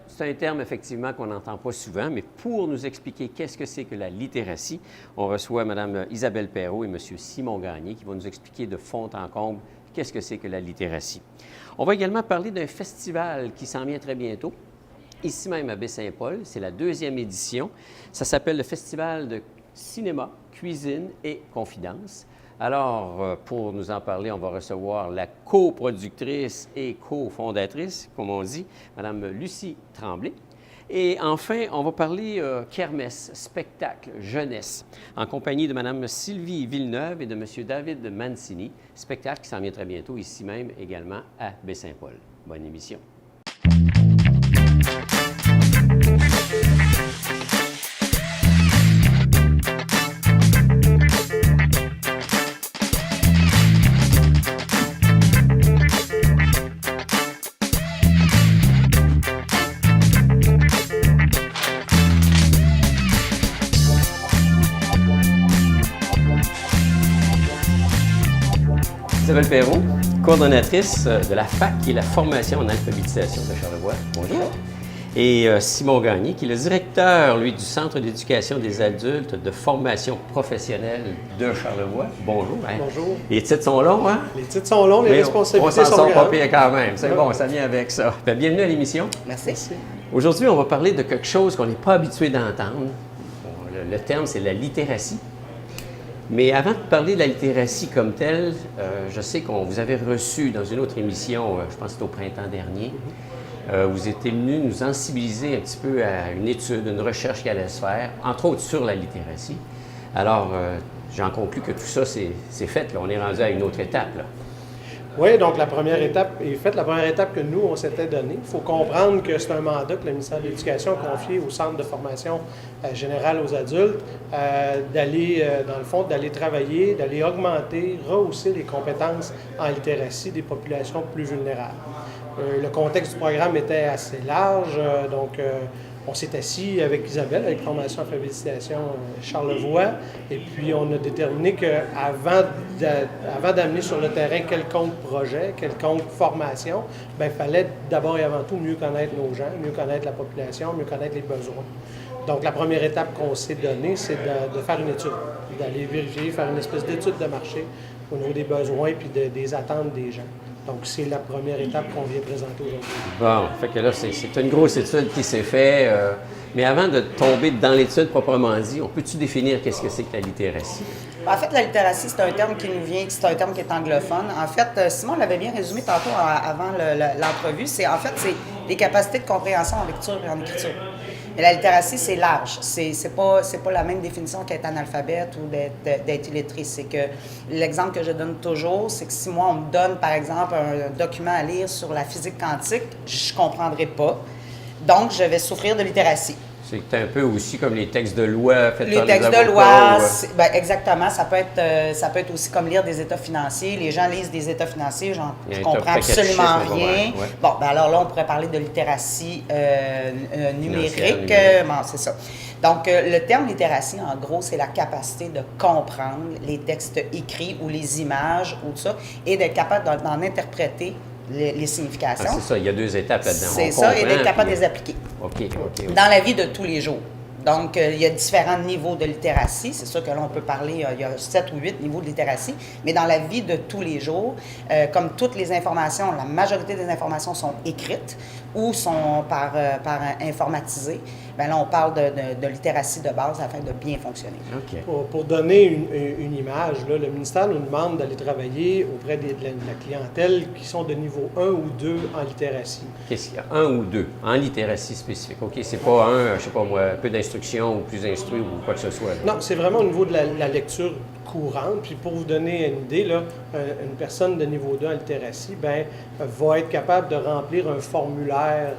C'est un terme, effectivement, qu'on n'entend pas souvent, mais pour nous expliquer qu'est-ce que c'est que la littératie, on reçoit Mme Isabelle Perrault et M. Simon Gagné qui vont nous expliquer de fond en comble qu'est-ce que c'est que la littératie. On va également parler d'un festival qui s'en vient très bientôt, ici même à Baie-Saint-Paul. C'est la 2e édition. Ça s'appelle le Festival de cinéma, cuisine et confidences. Alors, pour nous en parler, on va recevoir la coproductrice et cofondatrice, comme on dit, Mme Lucie Tremblay. Et enfin, on va parler kermesse, spectacle, jeunesse, en compagnie de Mme Sylvie Villeneuve et de M. David Mancini. Spectacle qui s'en vient très bientôt, ici même également à Baie-Saint-Paul. Bonne émission. Isabelle Perrault, coordonnatrice de la FAC, qui est la formation en alphabétisation de Charlevoix. Bonjour. Et Simon Gagné, qui est le directeur, lui, du Centre d'éducation des adultes de formation professionnelle de Charlevoix. Bonjour. Hein? Bonjour. Les titres sont longs, hein? Les titres sont longs, les responsabilités on s'en sont sort pas grandes. pire quand même. C'est bon, ça vient avec ça. Bien, bienvenue à l'émission. Merci. Aujourd'hui, on va parler de quelque chose qu'on n'est pas habitué d'entendre. Bon, le terme, c'est la littératie. Mais avant de parler de la littératie comme telle, je sais qu'on vous avait reçu dans une autre émission, je pense que c'était au printemps dernier. Vous étiez venu nous sensibiliser un petit peu à une étude, une recherche qui allait se faire, entre autres sur la littératie. Alors, j'en conclus que tout ça, c'est fait. Là. On est rendu à une autre étape. Là. Oui, donc la première étape est faite. La première étape que nous, on s'était donnée. Il faut comprendre que c'est un mandat que le ministère de l'Éducation a confié au Centre de formation générale aux adultes, d'aller, dans le fond, d'aller travailler, d'aller augmenter, rehausser les compétences en littératie des populations plus vulnérables. Le contexte du programme était assez large, donc on s'est assis avec Isabelle, avec Formation Alphabétisation Charlevoix, et puis on a déterminé qu'avant d'amener sur le terrain quelconque projet, quelconque formation, bien, il fallait d'abord et avant tout mieux connaître nos gens, mieux connaître la population, mieux connaître les besoins. Donc la première étape qu'on s'est donnée, c'est de faire une étude, d'aller vérifier, faire une espèce d'étude de marché au niveau des besoins et des attentes des gens. Donc, c'est la première étape qu'on vient présenter aujourd'hui. Bon, fait que là, c'est une grosse étude qui s'est faite. Mais avant de tomber dans l'étude proprement dit, on peut-tu définir qu'est-ce que c'est que la littératie? En fait, la littératie, c'est un terme qui nous vient, c'est un terme qui est anglophone. En fait, Simon l'avait bien résumé tantôt avant l'entrevue, c'est les capacités de compréhension en lecture et en écriture. Mais la littératie, c'est large. C'est pas la même définition qu'être analphabète ou d'être illettré. C'est que l'exemple que je donne toujours, c'est que si moi, on me donne, par exemple, un document à lire sur la physique quantique, je ne comprendrai pas. Donc, je vais souffrir de littératie. C'est un peu aussi comme les textes de loi faits par les textes avocats. de loi, ben exactement. Ça peut être aussi comme lire des états financiers. Les gens lisent des états financiers, je comprends absolument rien. Ouais. Bon, ben alors là, on pourrait parler de littératie numérique. Bon, c'est ça. Donc, le terme littératie, en gros, c'est la capacité de comprendre les textes écrits ou les images ou tout ça, et d'être capable d'en interpréter les significations. Ah, c'est ça, il y a 2 étapes là-dedans. C'est ça, et d'être capable de les appliquer. OK. Dans la vie de tous les jours. Donc, il y a différents niveaux de littératie. C'est sûr que là, on peut parler, il y a 7 ou 8 niveaux de littératie, mais dans la vie de tous les jours, comme toutes les informations, la majorité des informations sont écrites ou sont par informatisées, bien là, on parle de littératie de base afin de bien fonctionner. OK. Pour donner une image, là, le ministère nous demande d'aller travailler auprès de la clientèle qui sont de niveau 1 ou 2 en littératie. Qu'est-ce qu'il y a? 1 ou 2 en littératie spécifique. OK, c'est pas je sais pas moi, un peu d'instruction ou plus instruit ou quoi que ce soit. Là. Non, c'est vraiment au niveau de la lecture courante. Puis pour vous donner une idée, là, une personne de niveau 2 en littératie va être capable de remplir un formulaire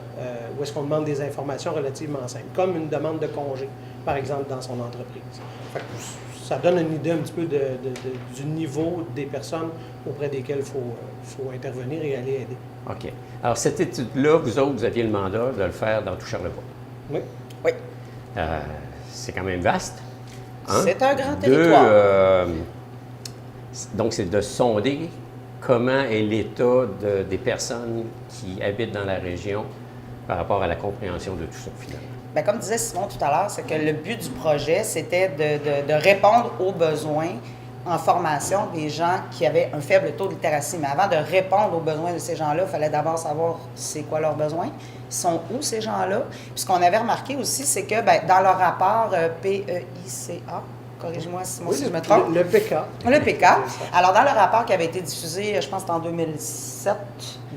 où est-ce qu'on demande des informations relativement simples, comme une demande de congé, par exemple, dans son entreprise. Fait que ça donne une idée un petit peu du niveau des personnes auprès desquelles il faut intervenir et aller aider. OK. Alors, cette étude-là, vous autres, vous aviez le mandat de le faire dans tout Charlevoix. Oui. Oui. C'est quand même vaste. C'est un grand territoire. Donc, c'est de sonder comment est l'état des personnes qui habitent dans la région par rapport à la compréhension de tout ça, finalement? Bien, comme disait Simon tout à l'heure, c'est que le but du projet, c'était de répondre aux besoins en formation des gens qui avaient un faible taux de littératie. Mais avant de répondre aux besoins de ces gens-là, il fallait d'abord savoir c'est quoi leurs besoins, ils sont où ces gens-là. Puis ce qu'on avait remarqué aussi, c'est que bien, dans leur rapport PEICA, corrige-moi Simon si je me trompe. Le PK. Le PK. Alors, dans le rapport qui avait été diffusé, je pense, en 2007,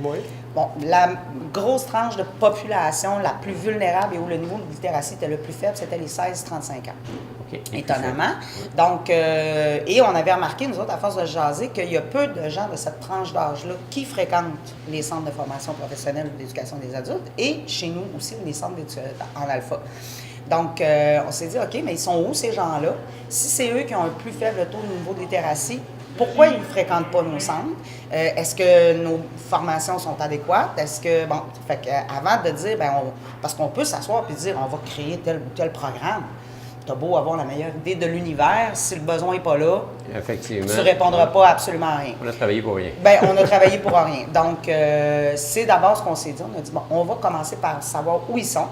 Oui. bon, la grosse tranche de population la plus vulnérable et où le niveau de littératie était le plus faible, c'était les 16-35 ans. OK. Étonnamment. Donc, et on avait remarqué, nous autres, à force de jaser, qu'il y a peu de gens de cette tranche d'âge-là qui fréquentent les centres de formation professionnelle ou d'éducation des adultes et chez nous aussi, les centres d'éducation en alpha. Donc, on s'est dit, OK, mais ils sont où ces gens-là? Si c'est eux qui ont un plus faible taux de niveau de littératie, pourquoi ils ne fréquentent pas nos centres? Est-ce que nos formations sont adéquates? Est-ce que, bon, fait avant de dire, bien, parce qu'on peut s'asseoir et dire, on va créer tel ou tel programme. T'as beau avoir la meilleure idée de l'univers, si le besoin n'est pas là, Effectivement. tu ne répondras pas absolument à rien. On a travaillé pour rien. Bien, on a travaillé pour rien. Donc, c'est d'abord ce qu'on s'est dit. On a dit, bon, on va commencer par savoir où ils sont,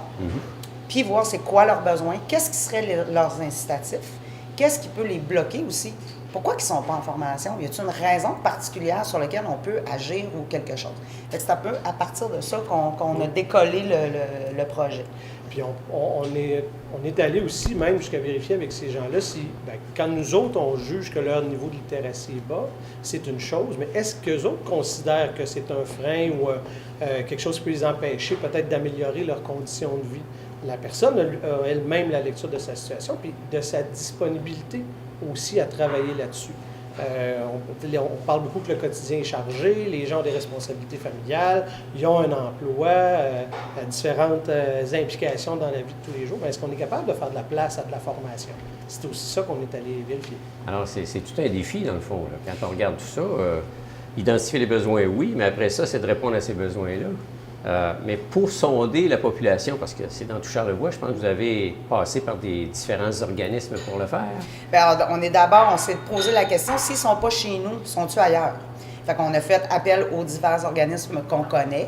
puis voir c'est quoi leurs besoins, qu'est-ce qui serait leurs incitatifs, qu'est-ce qui peut les bloquer aussi. Pourquoi ils ne sont pas en formation? Y a-t-il une raison particulière sur laquelle on peut agir ou quelque chose? Fait que c'est un peu à partir de ça qu'on a décollé le projet. Puis on est allé aussi même jusqu'à vérifier avec ces gens-là si, bien, quand nous autres, on juge que leur niveau de littératie est bas, c'est une chose, mais est-ce qu'eux autres considèrent que c'est un frein ou quelque chose qui peut les empêcher peut-être d'améliorer leurs conditions de vie? La personne a elle-même la lecture de sa situation, puis de sa disponibilité aussi à travailler là-dessus. On parle beaucoup que le quotidien est chargé, les gens ont des responsabilités familiales, ils ont un emploi, différentes implications dans la vie de tous les jours. Mais est-ce qu'on est capable de faire de la place à de la formation? C'est aussi ça qu'on est allé vérifier. Alors, c'est tout un défi, dans le fond. Là. Quand on regarde tout ça, identifier les besoins, oui, mais après ça, c'est de répondre à ces besoins-là. Mais pour sonder la population, parce que c'est dans tout Charlevoix, je pense que vous avez passé par des différents organismes pour le faire. Bien, on s'est posé la question, s'ils ne sont pas chez nous, sont-ils ailleurs? Fait qu'on a fait appel aux divers organismes qu'on connaît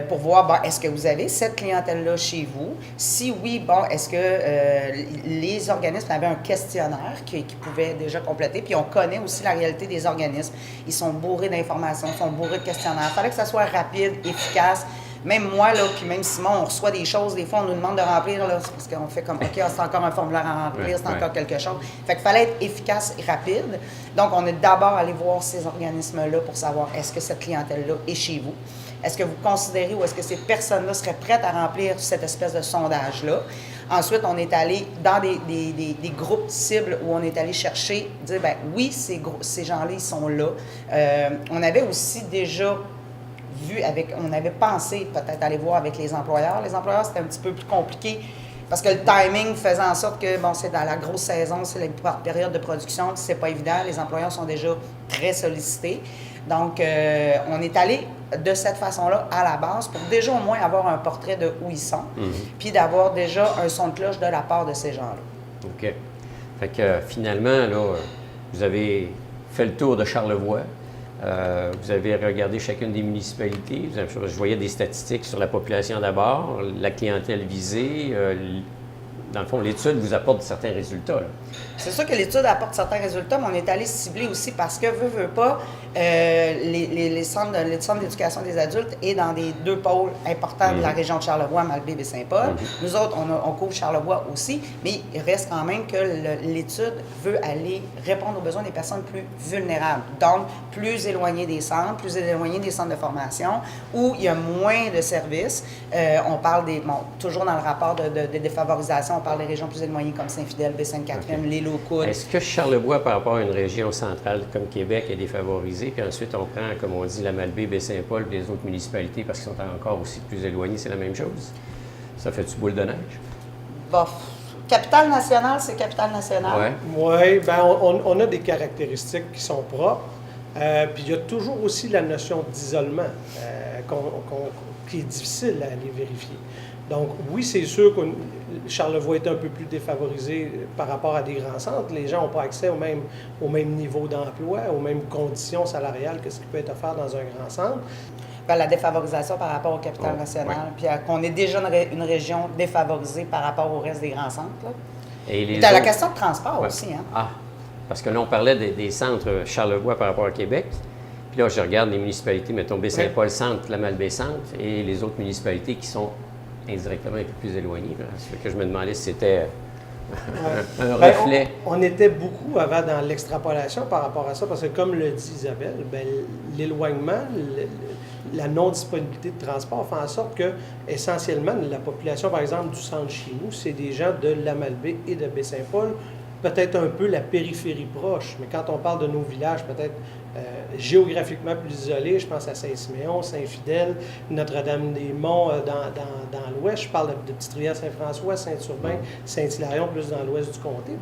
pour voir, bon, est-ce que vous avez cette clientèle-là chez vous? Si oui, bon, est-ce que les organismes avaient un questionnaire qu'ils pouvaient déjà compléter? Puis on connaît aussi la réalité des organismes. Ils sont bourrés d'informations, ils sont bourrés de questionnaires. Il fallait que ça soit rapide, efficace. Même moi, là, puis même Simon, on reçoit des choses, des fois, on nous demande de remplir, là, parce qu'on fait comme, OK, c'est encore un formulaire à remplir, c'est encore quelque chose. Fait qu'il fallait être efficace et rapide. Donc, on est d'abord allé voir ces organismes-là pour savoir est-ce que cette clientèle-là est chez vous? Est-ce que vous considérez ou est-ce que ces personnes-là seraient prêtes à remplir cette espèce de sondage-là? Ensuite, on est allé dans des groupes cibles où on est allé chercher, dire, ben oui, ces gens-là, ils sont là. On avait aussi déjà on avait pensé peut-être aller voir avec les employeurs. Les employeurs, c'était un petit peu plus compliqué parce que le timing faisait en sorte que, bon, c'est dans la grosse saison, c'est la période de production, c'est pas évident. Les employeurs sont déjà très sollicités. Donc, on est allé de cette façon-là à la base pour déjà au moins avoir un portrait de où ils sont, puis d'avoir déjà un son de cloche de la part de ces gens-là. OK. Fait que finalement, là, vous avez fait le tour de Charlevoix. Vous avez regardé chacune des municipalités. Je voyais des statistiques sur la population d'abord, la clientèle visée. Dans le fond, l'étude vous apporte certains résultats. Là. C'est sûr que l'étude apporte certains résultats, mais on est allé cibler aussi parce que, veut pas, les centres d'éducation des adultes est dans des deux pôles importants de la région de Charlevoix, Malbaie et Saint-Paul. Nous autres, on couvre Charlevoix aussi, mais il reste quand même que l'étude veut aller répondre aux besoins des personnes plus vulnérables, donc plus éloignées des centres, plus éloignées des centres de formation, où il y a moins de services. On parle toujours dans le rapport de défavorisation, on parle des régions plus éloignées comme Saint-Fidèle, Baie-Sainte-Catherine, l'île aux Coudes. Est-ce que Charlevoix, par rapport à une région centrale comme Québec, est défavorisée, puis ensuite on prend, comme on dit, la Malbaie, Baie-Saint-Paul, et les autres municipalités, parce qu'ils sont encore aussi plus éloignés, c'est la même chose? Ça fait-tu boule de neige? Bof. Capitale nationale, c'est capitale nationale. Oui, bien, on a des caractéristiques qui sont propres. Puis il y a toujours aussi la notion d'isolement qui est difficile à aller vérifier. Donc, oui, c'est sûr que Charlevoix est un peu plus défavorisé par rapport à des grands centres. Les gens n'ont pas accès au même niveau d'emploi, aux mêmes conditions salariales que ce qui peut être offert dans un grand centre. puis à la défavorisation par rapport au capital national, puis qu'on est déjà une région défavorisée par rapport au reste des grands centres. Là. Et tu as la question de transport aussi. Hein? Ah, parce que là, on parlait des centres Charlevoix par rapport à Québec. Puis là, je regarde les municipalités, mettons Baie-Saint-Paul-Centre, la Malbaie-Centre, et les autres municipalités qui sont indirectement un peu plus éloignées. C'est ce que je me demandais si c'était un reflet. On était beaucoup avant dans l'extrapolation par rapport à ça, parce que comme le dit Isabelle, l'éloignement, la non-disponibilité de transport fait en sorte que, essentiellement, la population, par exemple, du centre chez nous, c'est des gens de la Malbaie et de Baie-Saint-Paul, peut-être un peu la périphérie proche, mais quand on parle de nos villages, peut-être géographiquement plus isolés, je pense à Saint-Siméon, Saint-Fidèle, Notre-Dame-des-Monts dans l'ouest, je parle de Petite-Rivière-Saint-François, Saint-Urbain, Saint-Hilarion, plus dans l'ouest du comté,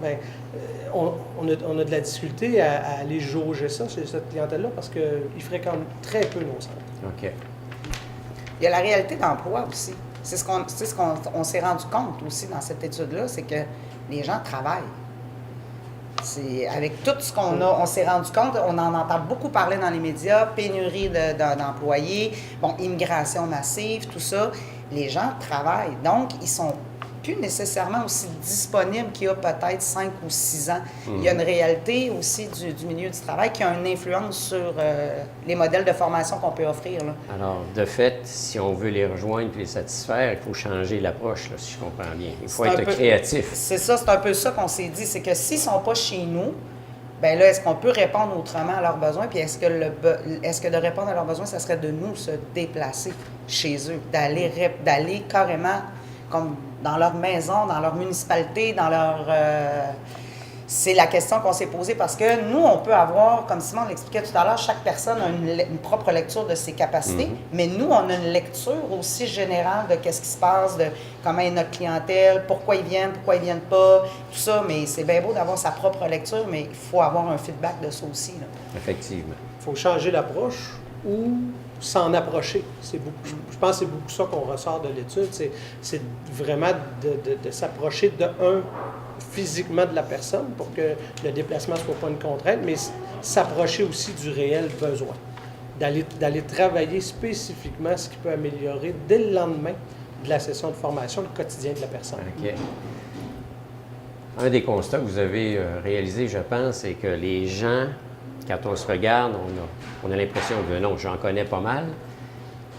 on a de la difficulté à aller jauger ça chez cette clientèle-là parce qu'ils fréquentent très peu nos centres. OK. Il y a la réalité d'emploi aussi. C'est ce qu'on s'est rendu compte aussi dans cette étude-là, c'est que les gens travaillent. Avec tout ce qu'on a, on s'est rendu compte, on en entend beaucoup parler dans les médias, pénurie d'employés, immigration massive, tout ça. Les gens travaillent, donc ils sont plus nécessairement aussi disponibles qu'il y a peut-être 5 ou 6 ans. Il y a une réalité aussi du milieu du travail qui a une influence sur les modèles de formation qu'on peut offrir. Là. Alors, de fait, si on veut les rejoindre et les satisfaire, il faut changer l'approche, si je comprends bien. Il faut être créatif. C'est ça, c'est un peu ça qu'on s'est dit. C'est que s'ils ne sont pas chez nous, bien là, est-ce qu'on peut répondre autrement à leurs besoins? Puis est-ce que de répondre à leurs besoins, ça serait de nous se déplacer chez eux, d'aller carrément comme dans leur maison, dans leur municipalité, dans leur... c'est la question qu'on s'est posée parce que nous, on peut avoir, comme Simon l'expliquait tout à l'heure, chaque personne a une propre lecture de ses capacités, mais nous, on a une lecture aussi générale de qu'est-ce qui se passe, de comment est notre clientèle, pourquoi ils viennent pas, tout ça, mais c'est bien beau d'avoir sa propre lecture, mais il faut avoir un feedback de ça aussi. Là. Effectivement. Il faut changer l'approche ou s'en approcher. Je pense que c'est beaucoup ça qu'on ressort de l'étude. C'est vraiment de s'approcher physiquement de la personne pour que le déplacement ne soit pas une contrainte, mais s'approcher aussi du réel besoin. D'aller travailler spécifiquement ce qui peut améliorer dès le lendemain de la session de formation le quotidien de la personne. OK. Un des constats que vous avez réalisé, je pense, c'est que les gens, quand on se regarde, on a l'impression que non, j'en connais pas mal.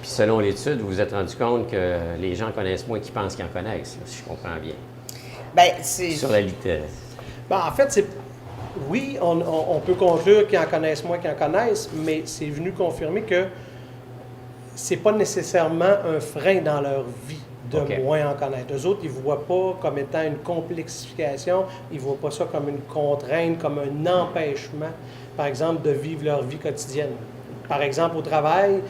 Puis selon l'étude, vous vous êtes rendu compte que les gens connaissent moins qu'ils pensent qu'ils en connaissent, si je comprends bien. Bien, c'est... Sur la littératie. En fait, oui, on peut conclure qu'ils en connaissent moins qu'ils en connaissent, mais c'est venu confirmer que c'est pas nécessairement un frein dans leur vie de moins en connaître. Eux autres, ils ne voient pas comme étant une complexification, ils ne voient pas ça comme une contrainte, comme un empêchement, par exemple, de vivre leur vie quotidienne. Par exemple, au travail,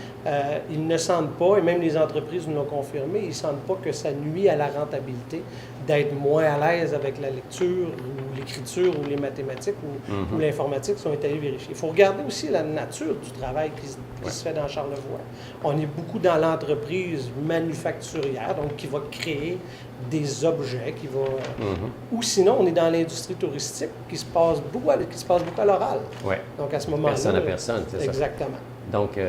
ils ne sentent pas, et même les entreprises nous l'ont confirmé, ils ne sentent pas que ça nuit à la rentabilité d'être moins à l'aise avec la lecture ou l'écriture ou les mathématiques ou l'informatique si on est allé vérifier. Il faut regarder aussi la nature du travail qui se fait dans Charlevoix. On est beaucoup dans l'entreprise manufacturière, donc qui va créer des objets, qui va... Ou sinon, on est dans l'industrie touristique qui se passe beaucoup à l'oral. Ouais. Donc à ce moment-là... Personne à personne, c'est ça. Exactement. Donc,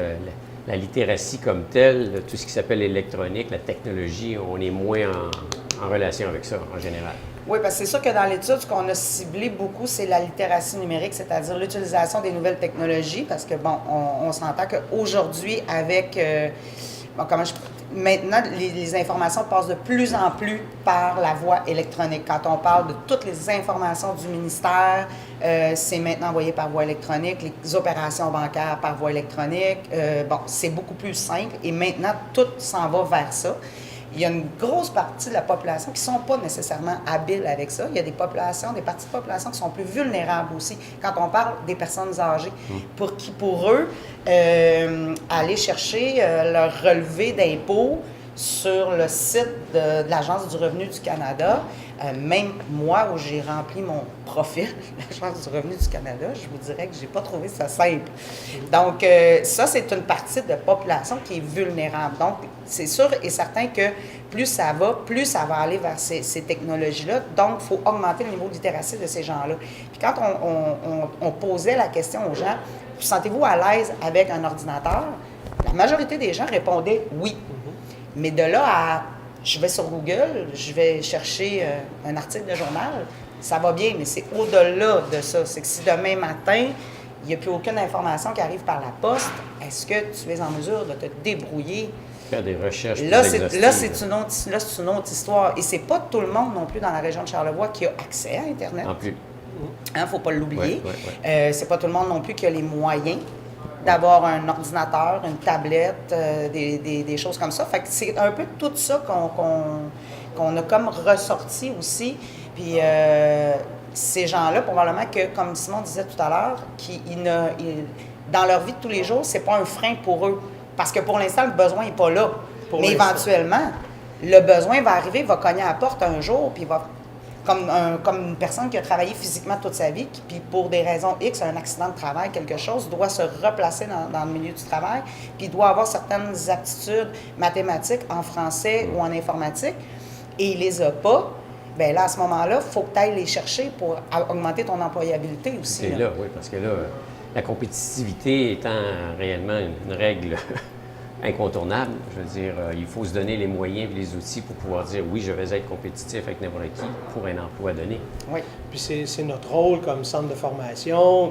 la littératie comme telle, tout ce qui s'appelle l'électronique, la technologie, on est moins en relation avec ça en général. Oui, parce que c'est sûr que dans l'étude, ce qu'on a ciblé beaucoup, c'est la littératie numérique, c'est-à-dire l'utilisation des nouvelles technologies, parce que, on s'entend qu'aujourd'hui, avec... Maintenant, les informations passent de plus en plus par la voie électronique. Quand on parle de toutes les informations du ministère, c'est maintenant envoyé par voie électronique, les opérations bancaires par voie électronique. C'est beaucoup plus simple et maintenant, tout s'en va vers ça. Il y a une grosse partie de la population qui ne sont pas nécessairement habiles avec ça. Il y a des parties de population qui sont plus vulnérables aussi. Quand on parle des personnes âgées, pour eux, aller chercher leur relevé d'impôts sur le site de l'Agence du revenu du Canada, même moi, où j'ai rempli mon profil, l'Agence du revenu du Canada, je vous dirais que je n'ai pas trouvé ça simple. Donc, ça, c'est une partie de la population qui est vulnérable. Donc, c'est sûr et certain que plus ça va aller vers ces technologies-là. Donc, il faut augmenter le niveau de littératie de ces gens-là. Puis quand on posait la question aux gens, sentez-vous à l'aise avec un ordinateur? La majorité des gens répondaient oui. Mais de là à je vais sur Google, je vais chercher un article de journal, ça va bien, mais c'est au-delà de ça. C'est que si demain matin, il n'y a plus aucune information qui arrive par la poste, est-ce que tu es en mesure de te débrouiller? Faire des recherches Là, plus exhaustives. c'est une autre histoire. Et c'est pas tout le monde non plus dans la région de Charlevoix qui a accès à Internet. En plus. Il ne faut pas l'oublier. Ouais. C'est pas tout le monde non plus qui a les moyens d'avoir un ordinateur, une tablette, des choses comme ça. Fait que c'est un peu tout ça qu'on a comme ressorti aussi. Puis ces gens-là, probablement que, comme Simon disait tout à l'heure, dans leur vie de tous les jours, c'est pas un frein pour eux. Parce que pour l'instant, le besoin n'est pas là. Mais éventuellement, le besoin va arriver, va cogner à la porte un jour, puis va... Comme une personne qui a travaillé physiquement toute sa vie, puis pour des raisons X, un accident de travail, quelque chose, doit se replacer dans le milieu du travail, puis doit avoir certaines aptitudes mathématiques en français ou en informatique, et il les a pas, bien là, à ce moment-là, il faut que tu ailles les chercher pour augmenter ton employabilité aussi. C'est là, oui, parce que là, la compétitivité étant réellement une règle incontournable. Je veux dire, il faut se donner les moyens et les outils pour pouvoir dire oui, je vais être compétitif avec n'importe qui pour un emploi donné. Oui. Puis c'est notre rôle comme centre de formation,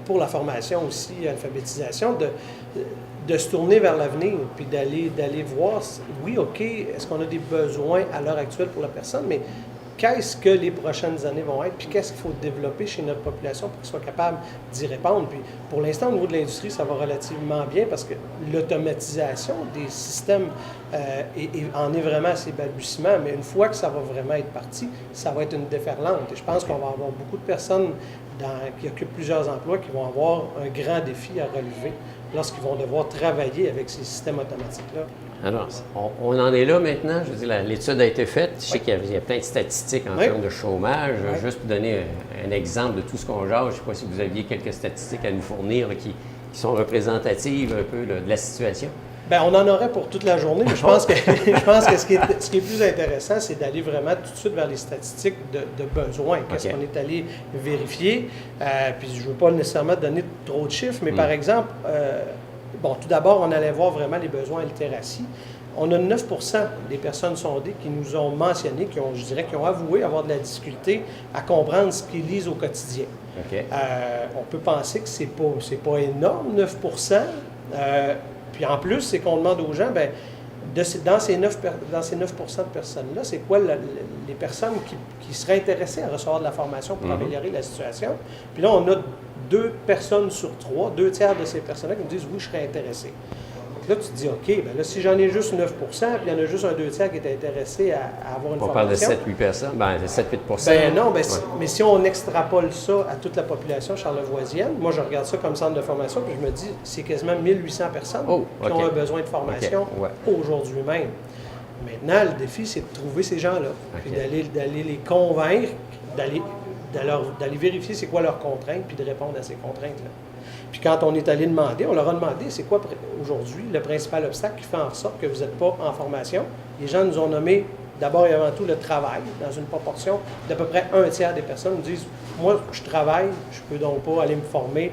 pour la formation aussi, alphabétisation, de se tourner vers l'avenir, puis d'aller voir, oui, OK, est-ce qu'on a des besoins à l'heure actuelle pour la personne, mais qu'est-ce que les prochaines années vont être, puis qu'est-ce qu'il faut développer chez notre population pour qu'ils soient capables d'y répondre. Puis pour l'instant, au niveau de l'industrie, ça va relativement bien parce que l'automatisation des systèmes en est vraiment à ses balbutiements, mais une fois que ça va vraiment être parti, ça va être une déferlante. Et je pense qu'on va avoir beaucoup de personnes qui occupent plusieurs emplois qui vont avoir un grand défi à relever lorsqu'ils vont devoir travailler avec ces systèmes automatiques-là. Alors, on en est là maintenant. Je veux dire, l'étude a été faite. Je sais qu'il y a plein de statistiques en termes de chômage. Juste pour donner un exemple de tout ce qu'on jase, je ne sais pas si vous aviez quelques statistiques à nous fournir là, qui sont représentatives un peu là, de la situation. Bien, on en aurait pour toute la journée, mais je pense que ce qui est plus intéressant, c'est d'aller vraiment tout de suite vers les statistiques de besoins. Qu'est-ce qu'on est allé vérifier? Puis je ne veux pas nécessairement donner trop de chiffres, mais par exemple, tout d'abord, on allait voir vraiment les besoins en littératie. On a 9 des personnes sondées qui nous ont mentionné, qui ont avoué avoir de la difficulté à comprendre ce qu'ils lisent au quotidien. Okay. On peut penser que c'est pas énorme, 9 puis en plus, c'est qu'on demande aux gens, bien, dans ces 9 de personnes-là, c'est quoi les personnes qui seraient intéressées à recevoir de la formation pour améliorer la situation? Puis là, on a 2 personnes sur 3, 2 tiers de ces personnes-là qui nous disent « oui, je serais intéressé ». Là, tu te dis, OK, bien là, si j'en ai juste 9 puis il y en a juste un 2 tiers qui est intéressé à avoir une formation. On parle de 7-8 personnes, bien, de 7-8 Ben non, mais si on extrapole ça à toute la population charlevoisienne, moi, je regarde ça comme centre de formation, puis je me dis, c'est quasiment 1800 personnes qui ont un besoin de formation aujourd'hui même. Maintenant, le défi, c'est de trouver ces gens-là, puis d'aller les convaincre, d'aller vérifier c'est quoi leurs contraintes, puis de répondre à ces contraintes-là. Puis quand on est allé demander, on leur a demandé c'est quoi aujourd'hui le principal obstacle qui fait en sorte que vous n'êtes pas en formation. Les gens nous ont nommé d'abord et avant tout le travail, dans une proportion d'à peu près un tiers des personnes nous disent moi, je travaille, je peux donc pas aller me former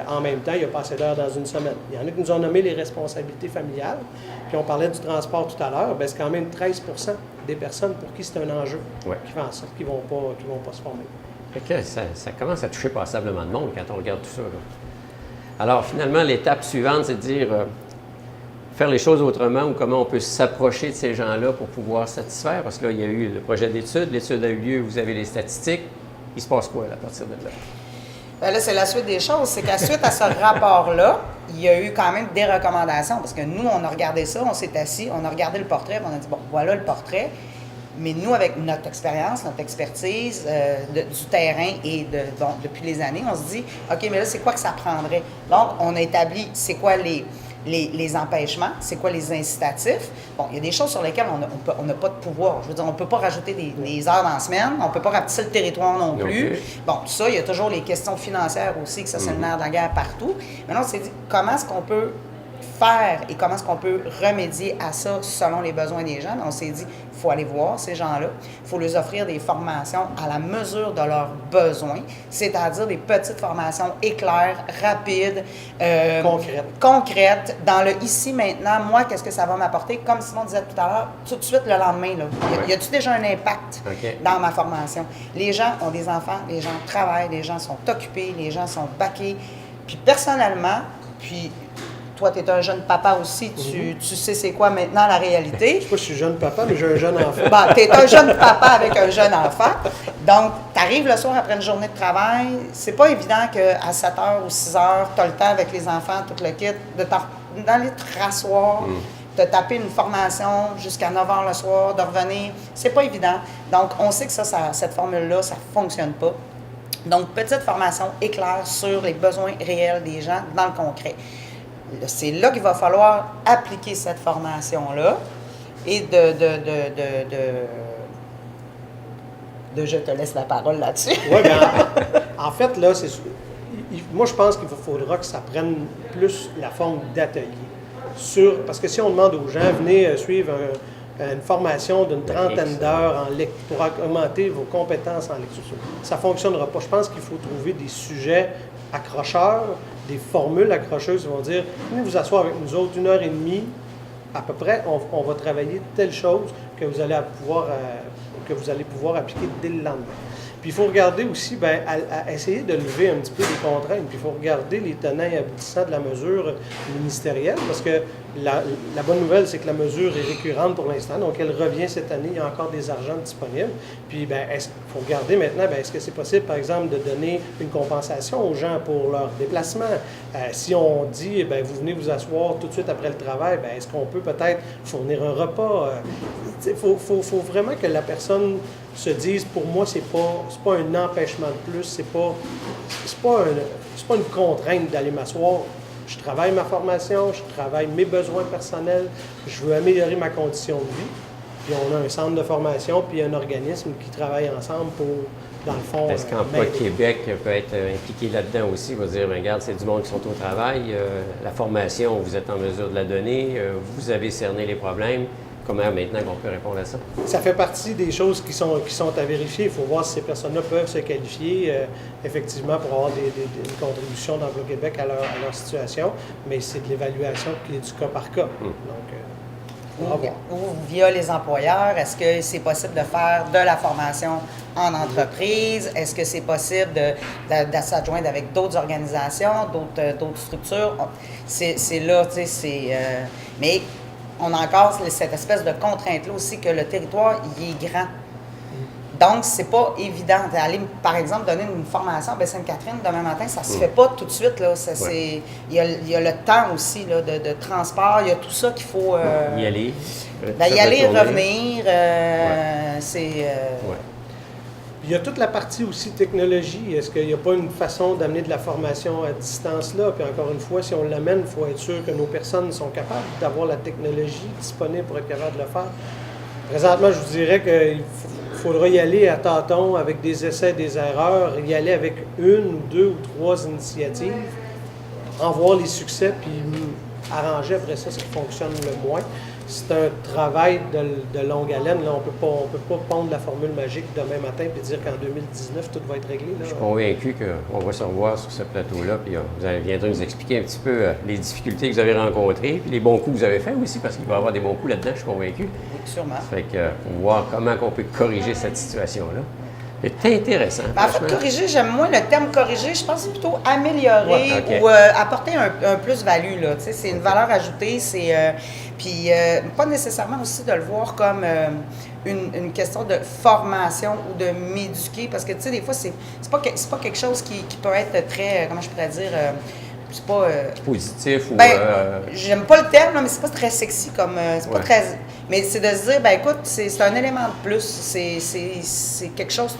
en même temps, il n'y a pas assez d'heures dans une semaine. Il y en a qui nous ont nommé les responsabilités familiales, puis on parlait du transport tout à l'heure, bien, c'est quand même 13 des personnes pour qui c'est un enjeu qui fait en sorte qu'ils ne vont pas se former. Fait que ça commence à toucher passablement de monde quand on regarde tout ça. Là. Alors, finalement, l'étape suivante, c'est de dire faire les choses autrement ou comment on peut s'approcher de ces gens-là pour pouvoir satisfaire. Parce que là, il y a eu le projet d'étude, l'étude a eu lieu, vous avez les statistiques. Il se passe quoi là, à partir de là? Bien là, c'est la suite des choses. C'est qu'à suite à ce rapport-là, il y a eu quand même des recommandations. Parce que nous, on a regardé ça, on s'est assis, on a regardé le portrait, puis on a dit, bon, voilà le portrait. Mais nous, avec notre expérience, notre expertise du terrain et depuis les années, on se dit, OK, mais là, c'est quoi que ça prendrait? Donc, on a établi c'est quoi les empêchements, c'est quoi les incitatifs. Bon, il y a des choses sur lesquelles on n'a pas de pouvoir. Je veux dire, on ne peut pas rajouter des heures dans la semaine, on ne peut pas rapetisser le territoire non plus. Okay. Bon, tout ça, il y a toujours les questions financières aussi, que ça, c'est le nerf de la guerre partout. Maintenant, on s'est dit, comment est-ce qu'on peut faire et comment est-ce qu'on peut remédier à ça selon les besoins des gens. On s'est dit, il faut aller voir ces gens-là, il faut leur offrir des formations à la mesure de leurs besoins, c'est-à-dire des petites formations éclairs, rapides, concrètes, dans le ici, maintenant, moi, qu'est-ce que ça va m'apporter? Comme Simon disait tout à l'heure, tout de suite le lendemain, là, y a-t-il déjà un impact dans ma formation? Les gens ont des enfants, les gens travaillent, les gens sont occupés, les gens sont baqués. Puis personnellement, puis toi, tu es un jeune papa aussi, tu sais c'est quoi maintenant la réalité. Je sais pas si je suis jeune papa, mais j'ai un jeune enfant. Tu es un jeune papa avec un jeune enfant. Donc, tu arrives le soir après une journée de travail. C'est pas évident qu'à 7 h ou 6 h, tu as le temps avec les enfants, tout le kit, d'aller te rasseoir, de taper une formation jusqu'à 9 h le soir, de revenir. C'est pas évident. Donc, on sait que cette formule-là, ça fonctionne pas. Donc, petite formation éclair sur les besoins réels des gens dans le concret. C'est là qu'il va falloir appliquer cette formation-là et je te laisse la parole là-dessus. Oui, bien, en fait, là, moi, je pense qu'il faudra que ça prenne plus la forme d'atelier. Parce que si on demande aux gens, venez suivre une formation d'une trentaine d'heures pour augmenter vos compétences en lecture, ça ne fonctionnera pas. Je pense qu'il faut trouver des sujets accrocheurs, des formules accrocheuses qui vont dire « Venez vous asseoir avec nous autres 1h30, à peu près, on va travailler telle chose que vous allez pouvoir appliquer dès le lendemain. » Puis il faut regarder aussi, à essayer de lever un petit peu les contraintes. Puis il faut regarder les tenants et aboutissants de la mesure ministérielle, parce que la bonne nouvelle, c'est que la mesure est récurrente pour l'instant, donc elle revient cette année, il y a encore des argents disponibles. Puis il faut regarder maintenant, est-ce que c'est possible, par exemple, de donner une compensation aux gens pour leur déplacement? Si on dit, vous venez vous asseoir tout de suite après le travail, est-ce qu'on peut peut-être fournir un repas? Il faut vraiment que la personne se dise, pour moi, c'est pas un empêchement de plus, c'est pas une contrainte d'aller m'asseoir. Je travaille ma formation, je travaille mes besoins personnels, je veux améliorer ma condition de vie. Puis on a un centre de formation, puis un organisme qui travaille ensemble pour, dans le fond... Est-ce qu'Emploi Québec peut être impliqué là-dedans aussi? Il va dire, regarde, c'est du monde qui sont au travail, la formation, vous êtes en mesure de la donner, vous avez cerné les problèmes. Comment maintenant qu'on peut répondre à ça? Ça fait partie des choses qui sont à vérifier. Il faut voir si ces personnes-là peuvent se qualifier effectivement pour avoir une contribution d'Emploi Québec à leur situation, mais c'est de l'évaluation qui est du cas par cas. Donc, ou via les employeurs, est-ce que c'est possible de faire de la formation en entreprise? Est-ce que c'est possible de s'adjoindre avec d'autres organisations, d'autres structures? C'est là, tu sais, mais on a encore cette espèce de contrainte-là aussi que le territoire, il est grand. Donc, c'est pas évident d'aller, par exemple, donner une formation à Baie-Sainte-Catherine demain matin, ça se fait pas tout de suite. Là. Il y a le temps aussi là, de transport, il y a tout ça qu'il faut... y aller. Y aller, revenir, Il y a toute la partie aussi technologie. Est-ce qu'il n'y a pas une façon d'amener de la formation à distance là? Puis encore une fois, si on l'amène, il faut être sûr que nos personnes sont capables d'avoir la technologie disponible pour être capable de le faire. Présentement, je vous dirais qu'il faudra y aller à tâtons avec des essais, des erreurs, y aller avec 1 ou 2 ou 3 initiatives, en voir les succès, puis arranger après ça ce qui fonctionne le moins. C'est un travail de longue haleine. Là, on peut pas pondre la formule magique demain matin et dire qu'en 2019, tout va être réglé. Là. Je suis convaincu qu'on va se revoir sur ce plateau-là, puis vous viendrez nous expliquer un petit peu les difficultés que vous avez rencontrées, puis les bons coups que vous avez faits aussi, parce qu'il va y avoir des bons coups là-dedans, je suis convaincu. Oui, sûrement. Ça fait que, pour voir comment on peut corriger cette situation-là. C'est intéressant. En fait, corriger, j'aime moins le terme corriger, je pense que c'est plutôt améliorer ou apporter un plus-value. Là. Tu sais, c'est une valeur ajoutée, puis pas nécessairement aussi de le voir comme une question de formation ou de m'éduquer, parce que tu sais, des fois, c'est pas quelque chose qui peut être très, comment je pourrais dire, c'est pas... positif ou... j'aime pas le terme, là, mais c'est pas très sexy comme... c'est pas très... Mais c'est de se dire, écoute, c'est un élément de plus, c'est quelque chose,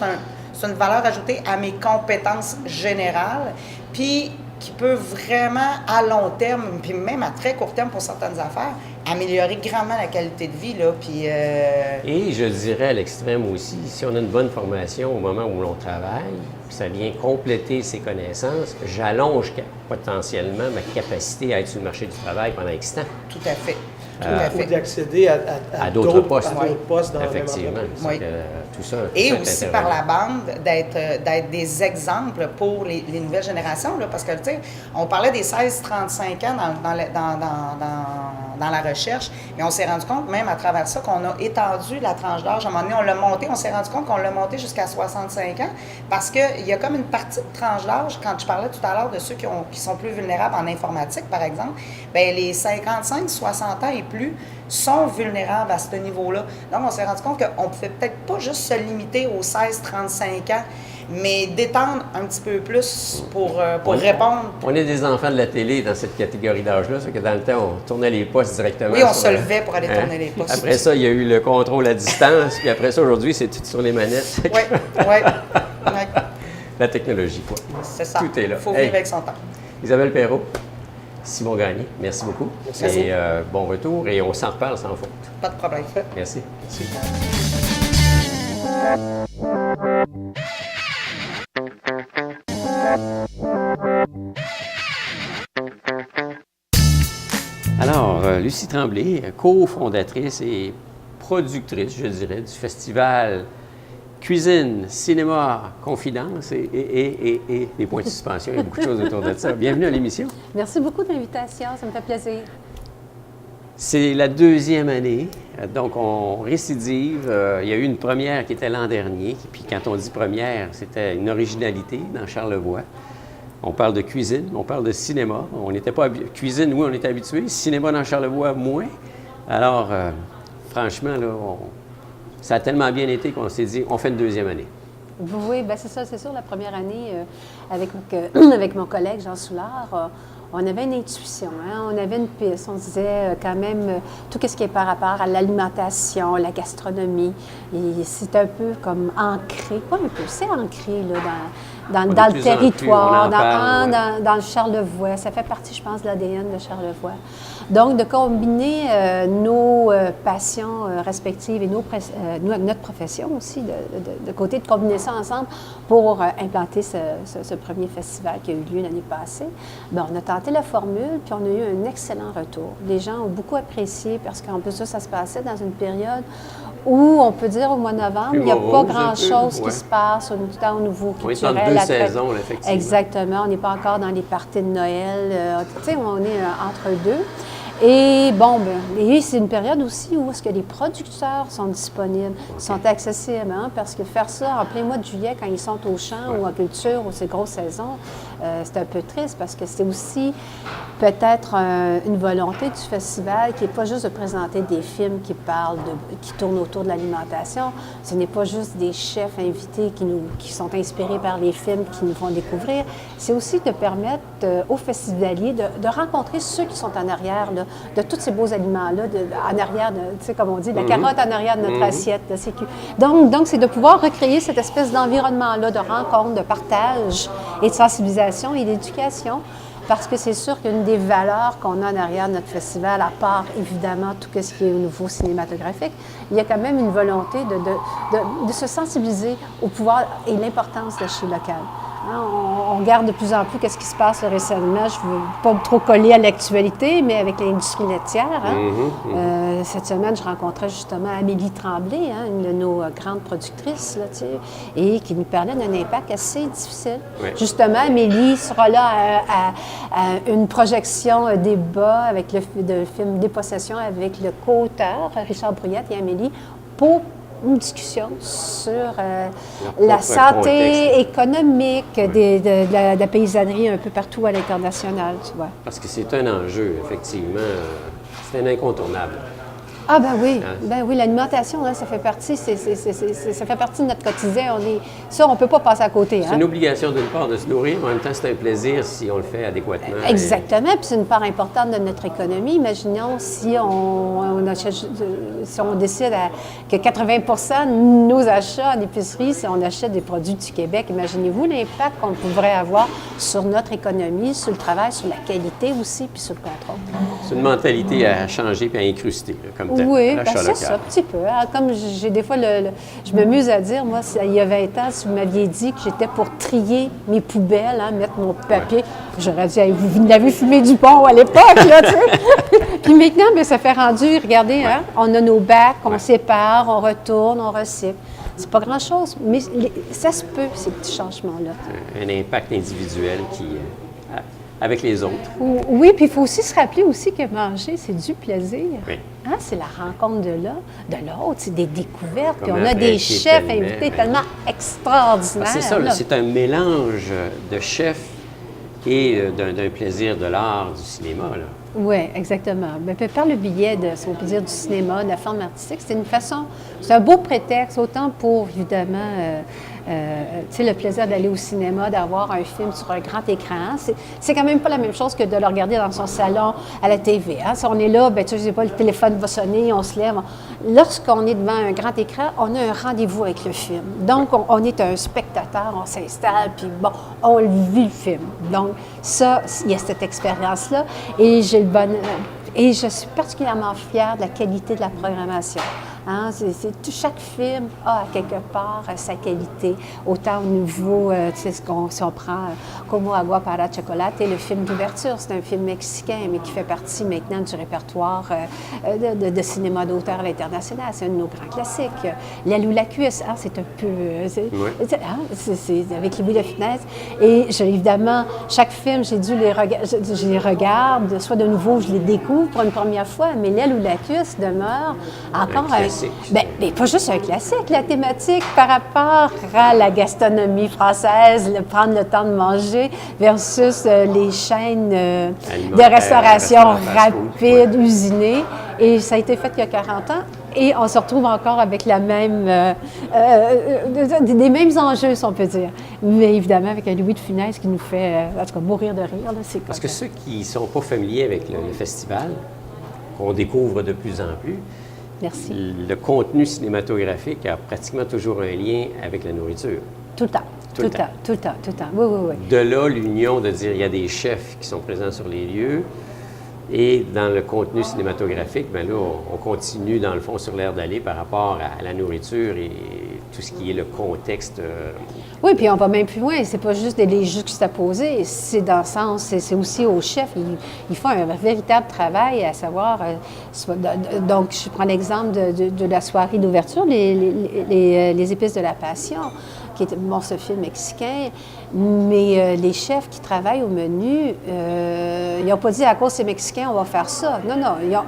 c'est une valeur ajoutée à mes compétences générales, puis qui peut vraiment, à long terme, puis même à très court terme pour certaines affaires, améliorer grandement la qualité de vie, là, puis... Et je dirais à l'extrême aussi, si on a une bonne formation au moment où l'on travaille, puis ça vient compléter ses connaissances, j'allonge potentiellement ma capacité à être sur le marché du travail pendant X temps. Tout à fait. Tout à Ou fait. d'accéder à d'autres postes. à d'autres postes dans la même Effectivement. entreprise. Oui. Tout ça. Et tout ça est aussi intervenant. par la bande, d'être des exemples pour les nouvelles générations, là, parce que, tu sais, on parlait des 16-35 ans dans la recherche, mais on s'est rendu compte, même à travers ça, qu'on a étendu la tranche d'âge. À un moment donné, on l'a monté, on s'est rendu compte qu'on l'a monté jusqu'à 65 ans, parce qu'il y a comme une partie de tranche d'âge, quand je parlais tout à l'heure de ceux qui sont plus vulnérables en informatique, par exemple, bien, les 55-60 ans et plus sont vulnérables à ce niveau-là. Donc, on s'est rendu compte qu'on ne pouvait peut-être pas juste se limiter aux 16-35 ans, mais d'étendre un petit peu plus pour répondre. On est des enfants de la télé dans cette catégorie d'âge-là, c'est que dans le temps, on tournait les postes directement. Oui, on se levait pour aller tourner les postes. Après ça, il y a eu le contrôle à distance, puis après ça, aujourd'hui, c'est tout sur les manettes. Oui, oui. La technologie, quoi. C'est ça. Tout est là. Il faut vivre avec son temps. Isabelle Perrault, Simon Gagné, merci beaucoup. Merci. Et bon retour, et on s'en reparle sans faute. Pas de problème. Merci. Alors, Lucie Tremblay, cofondatrice et productrice, je dirais, du festival Cuisine, Cinéma, Confidence et des points de suspension. Il y a beaucoup de choses autour de ça. Bienvenue à l'émission. Merci beaucoup de l'invitation, ça me fait plaisir. C'est la deuxième année, donc on récidive. Il y a eu une première qui était l'an dernier, puis quand on dit première, c'était une originalité dans Charlevoix. On parle de cuisine, on parle de cinéma. On n'était pas cuisine, oui, on était habitué. Cinéma dans Charlevoix, moins. Alors, franchement, là, ça a tellement bien été qu'on s'est dit, on fait une deuxième année. Oui, bien c'est ça, c'est sûr. La première année, avec mon collègue Jean Soulard, on avait une intuition, hein? On avait une piste. On disait quand même tout ce qui est par rapport à l'alimentation, la gastronomie. Et c'est un peu comme ancré, pas un peu, c'est ancré là, dans le territoire, dans le Charlevoix. Ça fait partie, je pense, de l'ADN de Charlevoix. Donc, de combiner nos passions respectives et notre profession aussi, de côté, de combiner ça ensemble pour implanter ce premier festival qui a eu lieu l'année passée. Bien, on a tenté la formule, puis on a eu un excellent retour. Les gens ont beaucoup apprécié parce qu'en plus ça se passait dans une période où, on peut dire, au mois de novembre, il n'y a pas grand-chose qui se passe au niveau culturel. On est dans deux saisons, là, effectivement. Exactement. On n'est pas encore dans les parties de Noël. Tu sais, on est entre deux. Et bon, c'est une période aussi où est-ce que les producteurs sont disponibles, sont accessibles, hein, parce que faire ça en plein mois de juillet, quand ils sont au champ ou en culture, ou c'est grosse saison, c'est un peu triste parce que c'est aussi peut-être une volonté du festival qui n'est pas juste de présenter des films qui tournent autour de l'alimentation. Ce n'est pas juste des chefs invités qui sont inspirés par les films qui nous font découvrir. C'est aussi de permettre aux festivaliers de rencontrer ceux qui sont en arrière là, de tous ces beaux aliments-là, en arrière, tu sais, comme on dit, la carotte en arrière de notre assiette. Donc, c'est de pouvoir recréer cette espèce d'environnement-là, de rencontre, de partage et de sensibilisation et d'éducation. Parce que c'est sûr qu'une des valeurs qu'on a en arrière de notre festival, à part évidemment tout ce qui est au niveau cinématographique, il y a quand même une volonté de se sensibiliser au pouvoir et l'importance de l'acheter local. Hein, on regarde de plus en plus qu'est-ce qui se passe récemment. Je ne veux pas trop coller à l'actualité, mais avec l'industrie laitière. Hein, cette semaine, je rencontrais justement Amélie Tremblay, hein, une de nos grandes productrices, là, tu sais, et qui nous parlait d'un impact assez difficile. Oui. Justement, Amélie sera là à une projection débat avec le film Dépossession avec le co-auteur Richard Brouillette et Amélie pour une discussion sur la santé économique de la paysannerie un peu partout à l'international, tu vois. Parce que c'est un enjeu, effectivement. C'est un incontournable. Ah ben oui, l'alimentation, hein, ça fait partie, ça fait partie de notre quotidien. On ne peut pas passer à côté. C'est une obligation d'une part de se nourrir, mais en même temps, c'est un plaisir si on le fait adéquatement. Exactement, puis c'est une part importante de notre économie. Imaginons si on décide que 80 de nos achats en épicerie, si on achète des produits du Québec, imaginez-vous l'impact qu'on pourrait avoir sur notre économie, sur le travail, sur la qualité aussi, puis sur le contrôle. C'est une mentalité à changer puis à incruster, là, comme tel, Oui, l'achat c'est ça, un petit peu. Hein. Comme j'ai des fois, je m'amuse à dire, moi, il y a 20 ans, si vous m'aviez dit que j'étais pour trier mes poubelles, hein, mettre mon papier, j'aurais dit, hey, vous l'avez fumé du pont à l'époque, là, tu sais. Puis maintenant, bien, ça fait rendu, regardez, hein, on a nos bacs, on sépare, on retourne, on recycle. C'est pas grand-chose, mais ça se peut, ces petits changements-là. Un impact individuel qui, avec les autres. Oui, puis il faut aussi se rappeler aussi que manger, c'est du plaisir. Oui. Hein, c'est la rencontre de l'autre, c'est des découvertes. Puis Comment on a des apprécier chefs tellement, invités tellement extraordinaires. C'est ça, là. c'est un mélange de chef et d'un plaisir de l'art, du cinéma, là. Oui, exactement. Mais par le biais de, si on peut dire, du cinéma, de la forme artistique, c'est une façon, c'est un beau prétexte, autant pour, évidemment, tu sais, le plaisir d'aller au cinéma, d'avoir un film sur un grand écran. C'est quand même pas la même chose que de le regarder dans son salon à la TV. Hein? Si on est là, ben tu sais pas, le téléphone va sonner, on se lève. Lorsqu'on est devant un grand écran, on a un rendez-vous avec le film. Donc, on est un spectateur, on s'installe, puis bon, on vit le film. Donc, ça, il y a cette expérience-là. Et et je suis particulièrement fière de la qualité de la programmation. Hein? Chaque film a, à quelque part, sa qualité, autant au niveau, tu sais, si on prend Como Agua para Chocolate, le film d'ouverture, c'est un film mexicain, mais qui fait partie maintenant du répertoire de cinéma d'auteur à l'international. C'est un de nos grands classiques. L'aile ou la cuisse, hein, c'est un peu... c'est avec Louis de Funès. Et évidemment, chaque film, je les regarde, soit de nouveau, je les découvre pour une première fois, mais l'aile ou la cuisse demeure encore un classique. Mais pas juste un classique, la thématique par rapport à la gastronomie française, prendre le temps de manger versus les chaînes de restauration rapide, usinée. Et ça a été fait il y a 40 ans. Et on se retrouve encore avec des mêmes enjeux, si on peut dire. Mais évidemment, avec un Louis de Funès qui nous fait, en tout cas, mourir de rire. Là, Parce que ceux qui ne sont pas familiers avec le festival, qu'on découvre de plus en plus, merci. Le contenu cinématographique a pratiquement toujours un lien avec la nourriture. Tout le temps. Tout le temps. Oui. De là, l'union de dire il y a des chefs qui sont présents sur les lieux. Et dans le contenu cinématographique, bien là, on continue, dans le fond, sur l'air d'aller par rapport à la nourriture et tout ce qui est le contexte. Oui, puis on va même plus loin. C'est pas juste de les juxtaposer, c'est dans le sens, c'est aussi aux chefs. Ils font un véritable travail à savoir... donc, je prends l'exemple de la soirée d'ouverture, les épices de la passion, qui est ce film mexicain. Mais les chefs qui travaillent au menu, ils n'ont pas dit à cause c'est mexicain, on va faire ça. Non,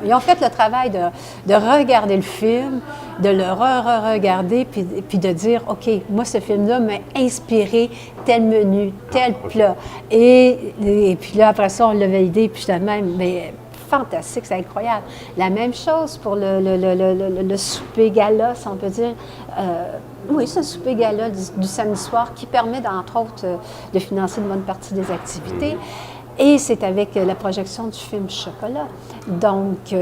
ils ont fait le travail de regarder le film, de le re-regarder, puis de dire, OK, moi, ce film-là m'a inspiré tel menu, tel plat. Et puis là, après ça, on l'a validé, puis j'étais même, mais fantastique, c'est incroyable. La même chose pour le souper gala, si on peut dire. Oui, c'est un souper gala du samedi soir qui permet, entre autres, de financer une bonne partie des activités. Et c'est avec la projection du film Chocolat, donc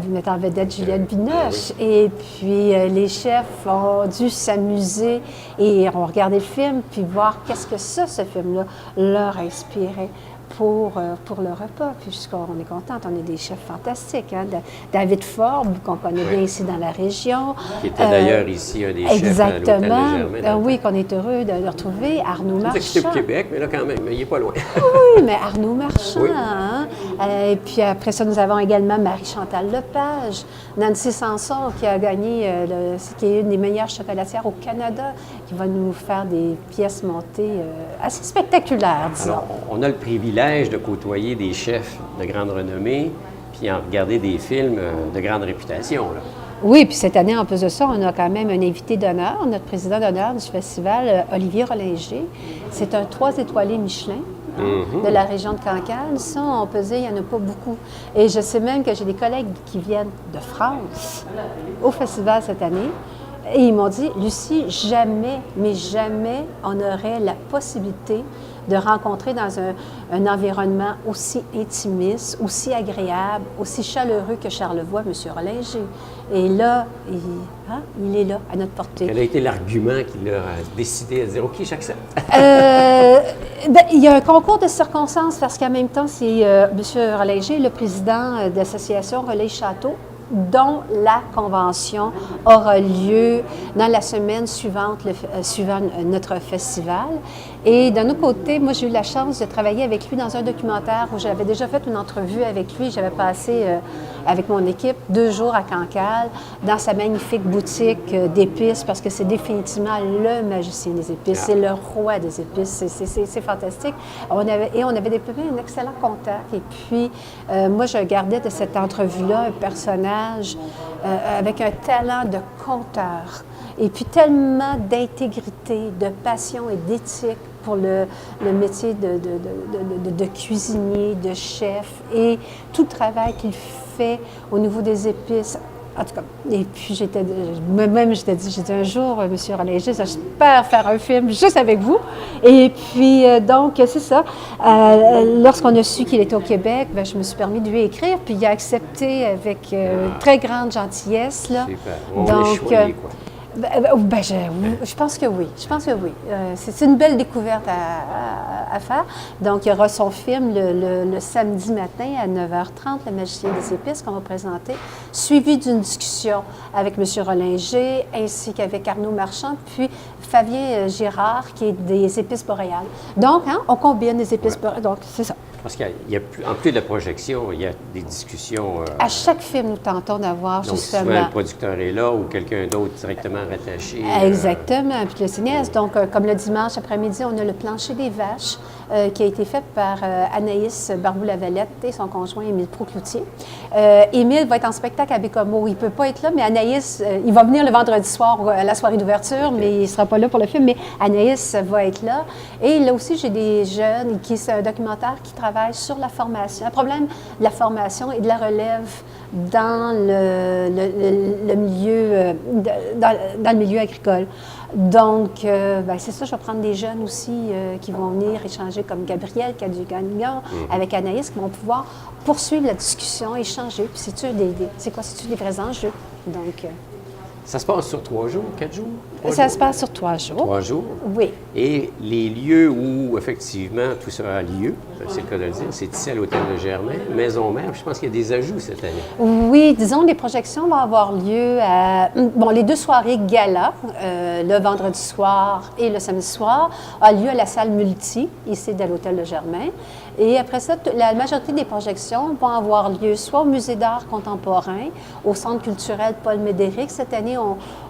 mettant en vedette Juliette Binoche. Et puis les chefs ont dû s'amuser et ont regardé le film, puis voir qu'est-ce que ce film-là leur inspirait pour le repas. Puisqu'on est contente, on est des chefs fantastiques. Hein? David Forbes, qu'on connaît bien ici dans la région. Qui était d'ailleurs ici un des chefs à l'Hôtel de Germain. Oui, qu'on est heureux de le retrouver. Arnaud Marchand. Il a quitté le Québec, mais là quand même, il n'est pas loin. Oui, mais Arnaud Marchand. Oui. Hein? Et puis après ça, nous avons également Marie-Chantal Lepage, Nancy Sanson, qui a gagné, qui est une des meilleures chocolatières au Canada, qui va nous faire des pièces montées assez spectaculaires, disons. Alors, on a le privilège de côtoyer des chefs de grande renommée, puis en regarder des films de grande réputation, là. Oui, puis cette année, en plus de ça, on a quand même un invité d'honneur, notre président d'honneur du festival, Olivier Rollinger. C'est un 3 étoilés Michelin de la région de Cancale. Ça, on peut dire, il n'y en a pas beaucoup. Et je sais même que j'ai des collègues qui viennent de France au festival cette année. Et ils m'ont dit, Lucie, jamais, mais jamais, on aurait la possibilité de rencontrer dans un environnement aussi intimiste, aussi agréable, aussi chaleureux que Charlevoix, M. Rollinger. Et là, il est là, à notre portée. Quel a été l'argument qui leur a décidé à dire « OK, j'accepte » Ben, il y a un concours de circonstances parce qu'en même temps, c'est M. Rollinger, le président de l'association Relais Château, dont la convention aura lieu dans la semaine suivante, suivant notre festival. Et d'un autre côté, moi, j'ai eu la chance de travailler avec lui dans un documentaire où j'avais déjà fait une entrevue avec lui. J'avais passé avec mon équipe 2 jours à Cancale, dans sa magnifique boutique d'épices, parce que c'est définitivement le magicien des épices, c'est le roi des épices, c'est fantastique. On avait développé un excellent contact. Et puis, moi, je gardais de cette entrevue-là un personnage avec un talent de conteur. Et puis tellement d'intégrité, de passion et d'éthique pour le métier de cuisinier, de chef et tout le travail qu'il fait au niveau des épices. En tout cas, et puis moi-même, j'ai dit un jour, M. Rollinger, j'espère faire un film juste avec vous. Et puis, donc, c'est ça. Lorsqu'on a su qu'il était au Québec, bien, je me suis permis de lui écrire, puis il a accepté avec très grande gentillesse. Là. Super. On est choyé, quoi. Je pense que oui. Je pense que oui. C'est une belle découverte à faire. Donc, il y aura son film le samedi matin à 9h30, Le magicien des épices, qu'on va présenter, suivi d'une discussion avec M. Rollinger ainsi qu'avec Arnaud Marchand, puis Fabien Girard, qui est des épices boréales. Donc, on combine les épices boréales. Donc, c'est ça. Parce qu'en plus de la projection, il y a des discussions. À chaque film, nous tentons d'avoir donc, justement. souvent, le producteur est là ou quelqu'un d'autre directement rattaché. Exactement. Puis le cinéaste. Donc, comme le dimanche après-midi, on a le plancher des vaches qui a été fait par Anaïs Barbou-Lavalette et son conjoint Émile Procloutier. Émile va être en spectacle à Bécomo. Il ne peut pas être là, mais Anaïs, il va venir le vendredi soir à la soirée d'ouverture, mais il ne sera pas là pour le film. Mais Anaïs va être là. Et là aussi, j'ai des jeunes, c'est un documentaire qui travaille sur la formation, le problème de la formation et de la relève dans le milieu, dans le milieu agricole. Donc, c'est ça, je vais prendre des jeunes aussi qui vont venir échanger, comme Gabriel Cadu-Gagnon, avec Anaïs, qui vont pouvoir poursuivre la discussion, échanger. Puis c'est-tu des vrais enjeux? Donc, ça se passe sur 3 jours, 4 jours? Ça se passe sur 3 jours. 3 jours? Oui. Et les lieux où, effectivement, tout ça a lieu, c'est le cas de le dire, c'est ici à l'Hôtel de Germain, Maison-Mère. Je pense qu'il y a des ajouts cette année. Oui, disons, les projections vont avoir lieu à... Bon, les 2 soirées gala, le vendredi soir et le samedi soir, a lieu à la salle Multi, ici à l'Hôtel de Germain. Et après ça, la majorité des projections vont avoir lieu soit au Musée d'art contemporain, au Centre culturel Paul Médéric. Cette année,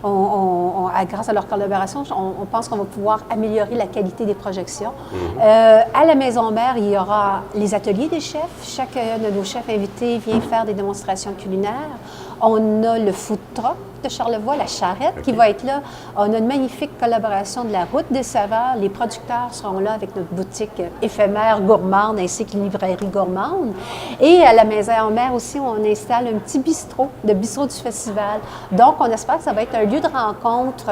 grâce à leur collaboration, on pense qu'on va pouvoir améliorer la qualité des projections. À la Maison-Mère, il y aura les ateliers des chefs. Chacun de nos chefs invités vient faire des démonstrations culinaires. On a le food truck de Charlevoix, la charrette, qui va être là. On a une magnifique collaboration de la Route des Saveurs. Les producteurs seront là avec notre boutique éphémère gourmande ainsi que librairie gourmande. Et à la Maison-Mère aussi, on installe un petit bistrot, le bistrot du festival. Donc, on espère que ça va être un lieu de rencontre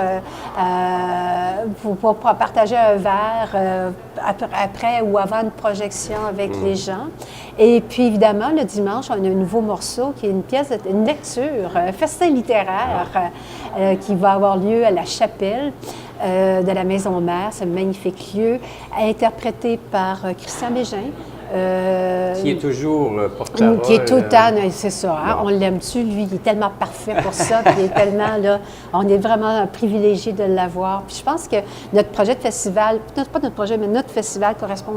pour partager un verre après ou avant une projection avec les gens. Et puis, évidemment, le dimanche, on a un nouveau morceau qui est une lecture, un festin littéraire qui va avoir lieu à la chapelle de la Maison-Mère, ce magnifique lieu, interprété par Christian Bégin. Qui est toujours porte-parole. Qui est tout le temps, c'est ça. Hein? On l'aime-tu, lui? Il est tellement parfait pour ça. Puis il est tellement, là, on est vraiment privilégié de l'avoir. Puis je pense que notre projet de festival, pas notre projet, mais notre festival correspond.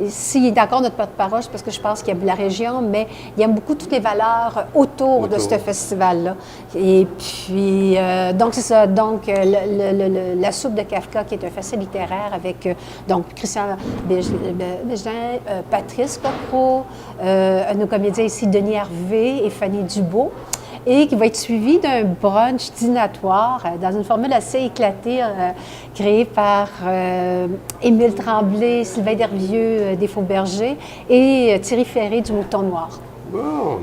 S'il est d'accord notre porte-parole, c'est parce que je pense qu'il y a de la région, mais il aime beaucoup toutes les valeurs autour de ce festival-là. Et puis, donc c'est ça. Donc, la soupe de Kafka, qui est un festival littéraire avec donc Christian Bégin, Patrice Cocro, nos comédiens ici, Denis Hervé et Fanny Dubo, et qui va être suivi d'un brunch dînatoire dans une formule assez éclatée, créée par Émile Tremblay, Sylvain Dervieux des Faux Bergers et Thierry Ferré du Mouton Noir. Bon!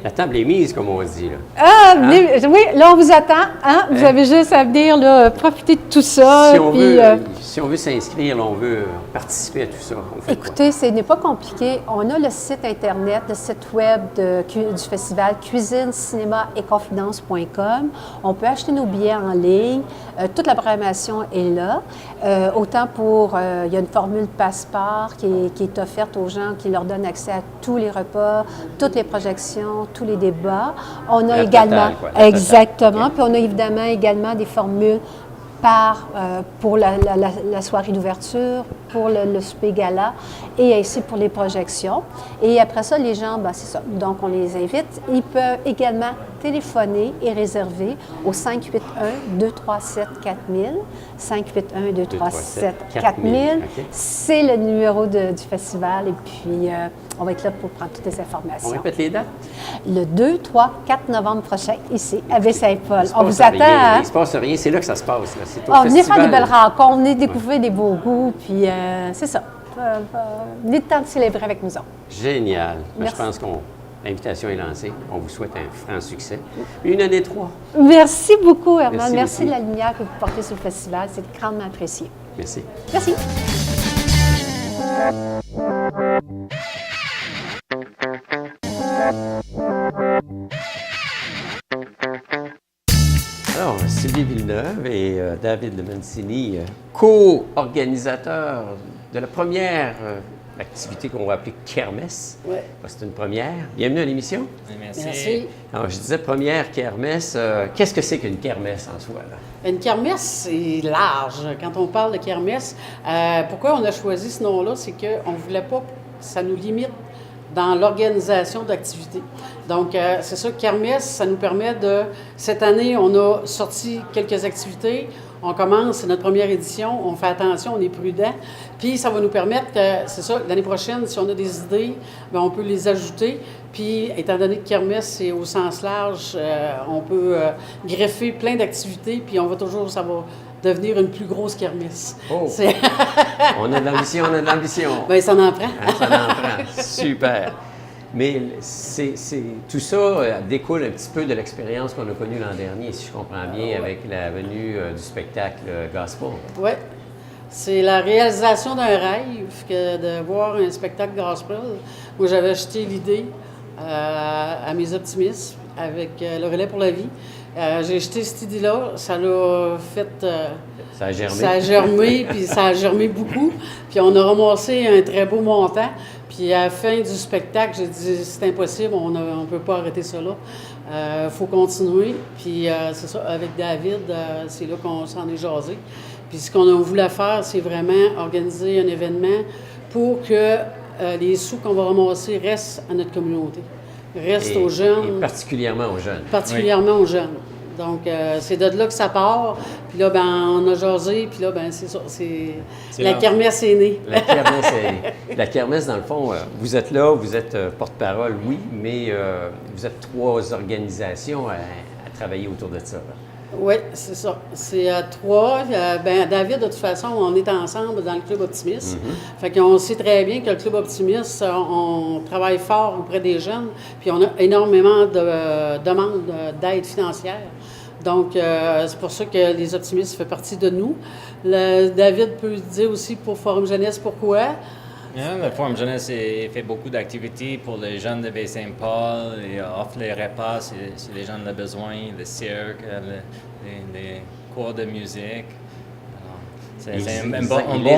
La table est mise, comme on dit, là. Ah, oui, là, on vous attend. Hein? Vous avez juste à venir là, profiter de tout ça. Si on veut s'inscrire, là, on veut participer à tout ça, on fait écoutez, ce n'est pas compliqué. On a le site Internet, le site web du festival cuisine-cinéma-et-confidence.com. On peut acheter nos billets en ligne. Toute la programmation est là. Autant pour... il y a une formule passeport qui est offerte aux gens, qui leur donne accès à tous les repas, toutes les projections, tous les débats. On a également... Exactement. Puis on a évidemment également des formules pour la soirée d'ouverture, pour le souper gala et ainsi pour les projections. Et après ça, les gens, c'est ça. Donc, on les invite. Ils peuvent également téléphoner et réserver au 581-237-4000. 581-237-4000. C'est le numéro du festival. Et puis, on va être là pour prendre toutes les informations. On répète les dates? Le 2, 3, 4 novembre prochain, ici, à Baie-Saint-Paul. On vous attend. Hein? Il ne se passe rien, c'est là que ça se passe. Là. Venez faire des belles rencontres, venez découvrir des beaux goûts, puis c'est ça. Venez le temps de célébrer avec nous autres. Génial. Je pense que l'invitation est lancée. On vous souhaite un franc succès. Une année 3. Merci beaucoup, Herman. Merci beaucoup. de la lumière que vous portez sur le festival. C'est grandement apprécié. Merci. Merci. Alors, Sylvie Villeneuve et David Lemancini, co-organisateurs de la première activité qu'on va appeler Kermesse. Oui. C'est une première. Bienvenue à l'émission. Merci. Alors, je disais première Kermesse. Qu'est-ce que c'est qu'une Kermesse en soi? Là? Une kermesse, c'est large. Quand on parle de kermesse, pourquoi on a choisi ce nom-là? C'est qu'on ne voulait pas que ça nous limite dans l'organisation d'activités. Donc, c'est ça, kermesse, ça nous permet de... Cette année, on a sorti quelques activités. On commence, c'est notre première édition. On fait attention, on est prudent. Puis, ça va nous permettre, c'est ça, l'année prochaine, si on a des idées, bien, on peut les ajouter. Puis, étant donné que kermesse, c'est au sens large, on peut greffer plein d'activités, puis on va toujours, ça va devenir une plus grosse kermesse. Oh! On a de l'ambition, on a de l'ambition. Bien, ça en prend. Ça en prend. Super. Mais tout ça découle un petit peu de l'expérience qu'on a connue l'an dernier, si je comprends bien, avec la venue du spectacle Gospel. Oui. C'est la réalisation d'un rêve que de voir un spectacle gospel où j'avais acheté l'idée à mes optimistes avec le Relais pour la vie. J'ai acheté cette idée-là, ça l'a fait... Ça a germé. Ça a germé, puis ça a germé beaucoup. Puis on a ramassé un très beau montant. Puis à la fin du spectacle, j'ai dit, c'est impossible, on ne peut pas arrêter ça là. Faut continuer. Puis c'est ça, avec David, c'est là qu'on s'en est jasé. Puis ce qu'on a voulu faire, c'est vraiment organiser un événement pour que les sous qu'on va ramasser restent à notre communauté, restent aux jeunes. Et particulièrement aux jeunes. Particulièrement aux jeunes. Donc, c'est de là que ça part. Puis là, ben, on a jasé. Puis là, ben, c'est ça. La kermesse est née. La kermesse est née. La kermesse, dans le fond, vous êtes là, vous êtes porte-parole, oui, mais vous êtes 3 organisations à travailler autour de ça. Oui, c'est ça. C'est 3. Ben, David, de toute façon, on est ensemble dans le Club Optimiste. Fait qu'on sait très bien que le Club Optimiste, on travaille fort auprès des jeunes, puis on a énormément de demandes d'aide financière. Donc, c'est pour ça que les Optimistes font partie de nous. David peut dire aussi pour Forum Jeunesse pourquoi. Le Forum Jeunesse fait beaucoup d'activités pour les jeunes de Baie-Saint-Paul et offre les repas si les gens en ont besoin, le cirque, les cours de musique. C'est un bon lieu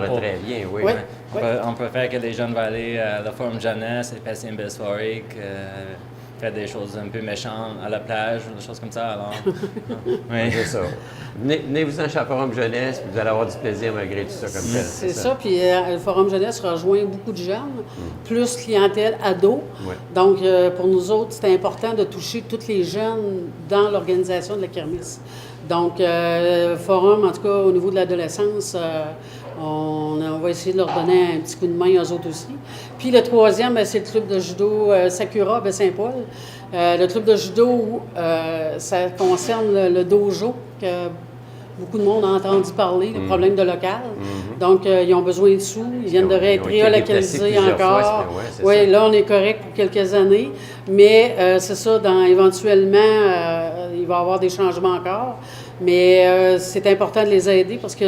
pour... très bien, oui. On peut faire que les jeunes vont aller à la Forum Jeunesse et passer une belle soirée, faire des choses un peu méchantes à la plage, des choses comme ça. Alors, oui. C'est ça. Venez-vous-en chez le Forum Jeunesse, vous allez avoir du plaisir malgré tout ça comme tel. C'est ça. Puis le Forum Jeunesse rejoint beaucoup de jeunes, plus clientèle ado. Ouais. Donc, pour nous autres, c'était important de toucher tous les jeunes dans l'organisation de la kermesse. Donc, Forum, en tout cas, au niveau de l'adolescence, on va essayer de leur donner un petit coup de main aux autres aussi. Puis le troisième, c'est le club de judo Sakura à Saint-Paul. Le club de judo, ça concerne le dojo, que beaucoup de monde a entendu parler, le problème de local. Donc, ils ont besoin de sous. Ils viennent de Ils ont été relocaliser déplacés plusieurs fois, encore. c'est Oui, ça. là, on est correct pour quelques années. Mais c'est ça, éventuellement, il va y avoir des changements encore. Mais c'est important de les aider parce que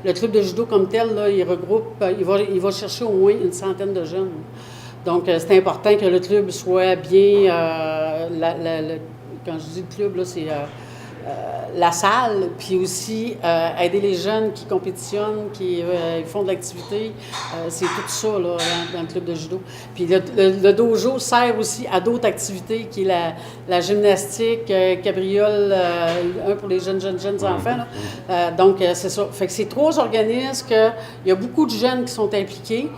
le club de judo comme tel, là, il regroupe, il va chercher au moins une centaine de jeunes. Donc, c'est important que le club soit bien... quand je dis le club, là, c'est la salle, puis aussi aider les jeunes qui compétitionnent, qui font de l'activité. C'est tout ça là, dans le club de judo. Puis le dojo sert aussi à d'autres activités, qui est la gymnastique, cabriole, un pour les jeunes enfants. Là. Donc, c'est ça. Fait que c'est 3 organismes il y a beaucoup de jeunes qui sont impliqués.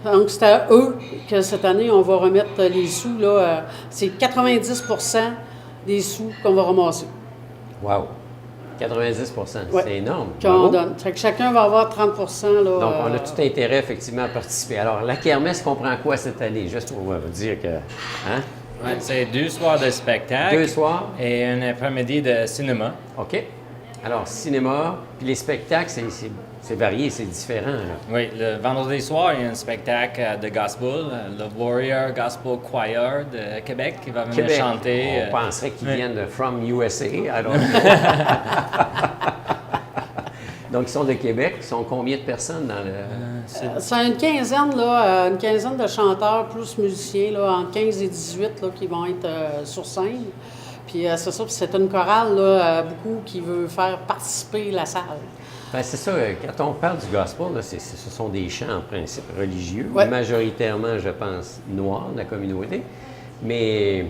Donc, c'est à eux que cette année, on va remettre les sous. Là, c'est 90 des sous qu'on va ramasser. Wow! 90 Ouais. c'est énorme. Qu'on Bravo. donne. Fait que chacun va avoir 30 là, Donc, on a tout intérêt, effectivement, à participer. Alors, la kermesse comprend quoi cette année? Juste pour vous dire que... Hein? Ouais, c'est 2 soirs de spectacle. 2 soirs. Et un après-midi de cinéma. OK. Alors, cinéma, puis les spectacles, c'est varié, c'est différent. Là. Oui, le vendredi soir, il y a un spectacle de gospel, le Warrior Gospel Choir de Québec qui va venir Québec, chanter. on penserait qu'ils oui. viennent de From USA. Alors... Donc, ils sont de Québec. Ils sont combien de personnes dans le... C'est une quinzaine, là, une quinzaine de chanteurs plus musiciens, là, entre 15 et 18, là, qui vont être sur scène. Puis c'est ça, puis c'est une chorale, là, beaucoup qui veut faire participer la salle. Ben, c'est ça, quand on parle du gospel, là, ce sont des chants en principe religieux, Ouais. majoritairement, je pense, noirs de la communauté. Mais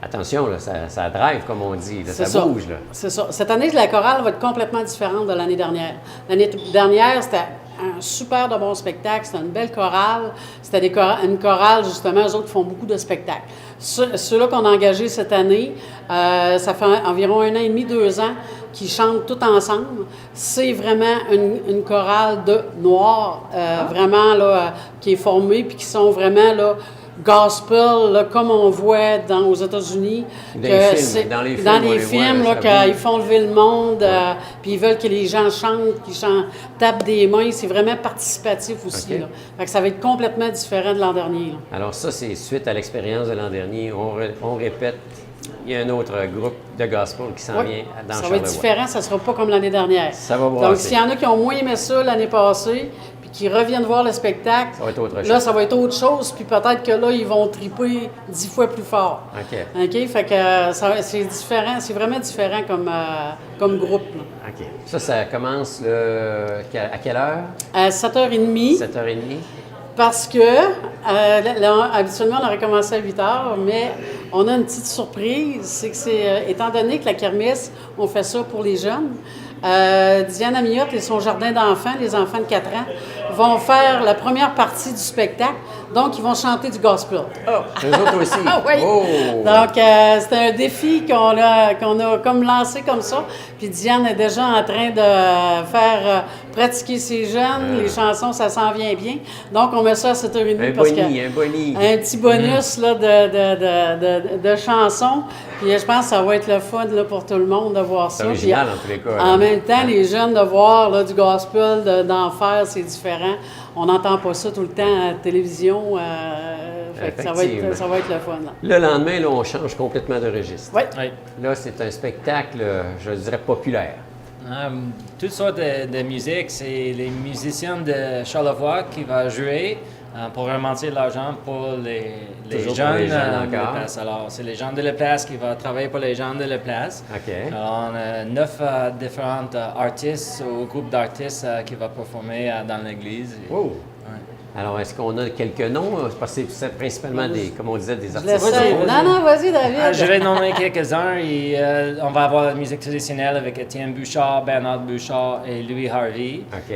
attention, là, ça drive, comme on dit, là, ça bouge. Là. C'est ça. Cette année, la chorale va être complètement différente de l'année dernière. L'année dernière, c'était un super de bon spectacle, c'était une belle chorale. C'était une chorale, justement, eux autres font beaucoup de spectacles. Ceux-là qu'on a engagés cette année, ça fait environ 1 an et demi, 2 ans, qui chantent tout ensemble. C'est vraiment une chorale de noirs, vraiment, là, qui est formée, puis qui sont vraiment, là, gospel, là, comme on voit aux États-Unis. Dans les films, on les films, voit, là, ça qu'ils font lever le monde, puis ils veulent que les gens chantent, tapent des mains. C'est vraiment participatif aussi. OK. Là. Fait que ça va être complètement différent de l'an dernier. Là. Alors ça, c'est suite à l'expérience de l'an dernier. On répète, il y a un autre groupe de gospel qui s'en vient dans Ça Charlevoix. va être différent, ça ne sera pas comme l'année dernière. Ça va Donc, brasser. s'il y en a qui ont moins aimé ça l'année passée, puis qui reviennent voir le spectacle, Ça va être autre là, chose. ça va être autre chose, puis peut-être que là, ils vont triper 10 fois plus fort. OK. OK? Fait que c'est différent, c'est vraiment différent comme groupe. Là. OK. Ça commence à quelle heure? À 7h30. 7h30? Parce que, habituellement, on aurait commencé à 8 heures, mais on a une petite surprise. C'est que étant donné que la kermesse, on fait ça pour les jeunes, Diane Amiotte et son jardin d'enfants, les enfants de 4 ans, vont faire la première partie du spectacle. Donc, ils vont chanter du gospel. Eux autres aussi? Ah oui! Oh! Donc, c'était un défi qu'on a comme lancé comme ça. Puis Diane est déjà en train de faire pratiquer ses jeunes. Les chansons, ça s'en vient bien. Donc, on met ça à 7h30. Un parce boni, que, un boni. un petit bonus là, de chansons. Puis je pense que ça va être le fun là, pour tout le monde de voir ça. C'est original, Puis, en tous les cas. en là. même temps, les jeunes, de voir là, du gospel, d'en faire, c'est différent. On n'entend pas ça tout le temps à la télévision. Fait que ça va être le fun. Là. Le lendemain, là, on change complètement de registre. Oui. Oui. Là, c'est un spectacle, je dirais, populaire. Toutes sortes de musique, c'est les musiciens de Charlevoix qui vont jouer pour remonter l'argent pour les Toujours jeunes, pour les jeunes de encore. la place. Alors, c'est les gens de la place qui vont travailler pour les gens de la place. OK. Alors, on a 9 différents artistes ou groupes d'artistes qui vont performer dans l'église. Wow! Alors, est-ce qu'on a quelques noms? Parce que c'est principalement comme on disait, des Je artistes. laisse ça. Non, vas-y, David. Je vais nommer quelques-uns. On va avoir la musique traditionnelle avec Étienne Bouchard, Bernard Bouchard et Louis Harvey. OK.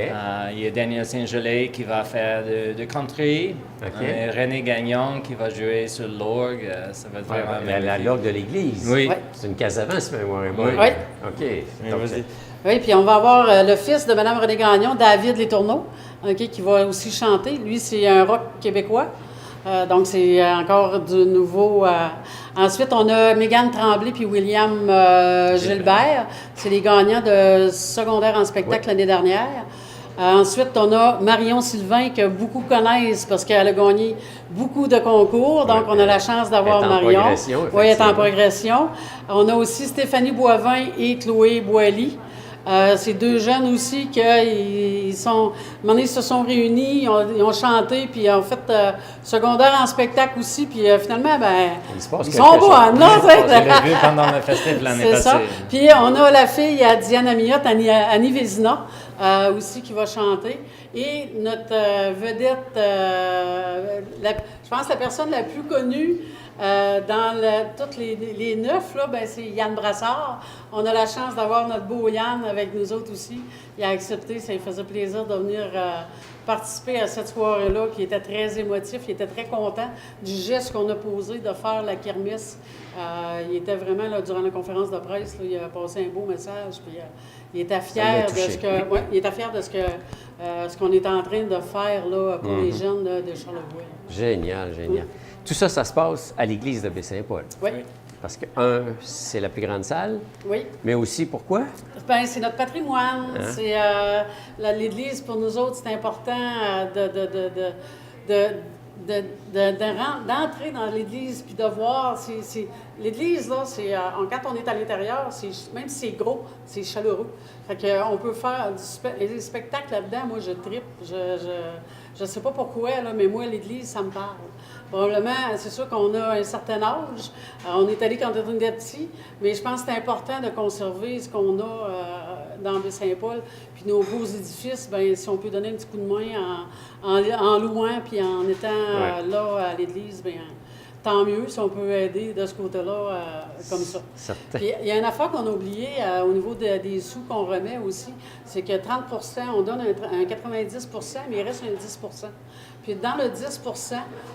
Il y a Daniel Saint-Gelais qui va faire de country. OK. René Gagnon qui va jouer sur l'orgue. Ça va être vraiment La magnifique. l'orgue de l'église. Oui. Ouais. C'est une case avant, c'est mémoire. Oui. Oui. OK. Oui, Donc, vas-y. Oui, puis on va avoir le fils de Mme René Gagnon, David Letourneau, qui va aussi chanter. Lui, c'est un rock québécois. Donc, c'est encore du nouveau. Ensuite, on a Mégane Tremblay puis William Gilbert. C'est les gagnants de secondaire en spectacle l'année dernière. Ensuite, on a Marion Sylvain, que beaucoup connaissent parce qu'elle a gagné beaucoup de concours. Donc, on a la chance d'avoir Elle est en Marion. progression, Oui, elle est en effectivement. progression. On a aussi Stéphanie Boivin et Chloé Boilly. C'est deux jeunes aussi ils sont, à un moment donné, ils se sont réunis, ils ont chanté, puis ils ont fait secondaire en spectacle aussi, puis finalement, ben, Il se passe ils quelque sont chose. bons, non? Je l'ai vu pendant le festival l'année C'est passée. ça. Puis on a la fille à Diane Amiotte, Annie Vézina, aussi qui va chanter. Et notre vedette, je pense la personne la plus connue dans toutes les neuf, là, ben, c'est Yann Brassard. On a la chance d'avoir notre beau Yann avec nous autres aussi. Il a accepté, ça lui faisait plaisir de venir participer à cette soirée-là, qui était très émotif. Il était très content du geste qu'on a posé de faire la kermesse. Il était vraiment, là, durant la conférence de presse, là, il a passé un beau message. Puis, il était fier de ce que, il était fier de ce qu'on est en train de faire là, pour les jeunes là, de Charlevoix. Génial, génial. Tout ça, ça se passe à l'église de Baie-Saint-Paul. Oui. Parce que, c'est la plus grande salle, Oui. mais aussi, pourquoi? Bien, c'est notre patrimoine. Hein? C'est l'Église, pour nous autres, c'est important d'entrer dans l'Église puis de voir. L'Église, là, quand on est à l'intérieur, même si c'est gros, c'est chaleureux. Fait qu'on peut faire des spectacles là-dedans. Moi, je trippe. Je sais pas pourquoi, là, mais moi, l'Église, ça me parle. Probablement, c'est sûr qu'on a un certain âge. On est allé quand on était petit, mais je pense que c'est important de conserver ce qu'on a dans Baie-Saint-Paul. Puis nos beaux édifices, bien, si on peut donner un petit coup de main en louant puis en étant là à l'Église, bien, tant mieux si on peut aider de ce côté-là comme ça. Certain. Puis, il y a une affaire qu'on a oubliée au niveau des sous qu'on remet aussi, c'est que 30 on donne un 90 mais il reste un 10 Puis dans le 10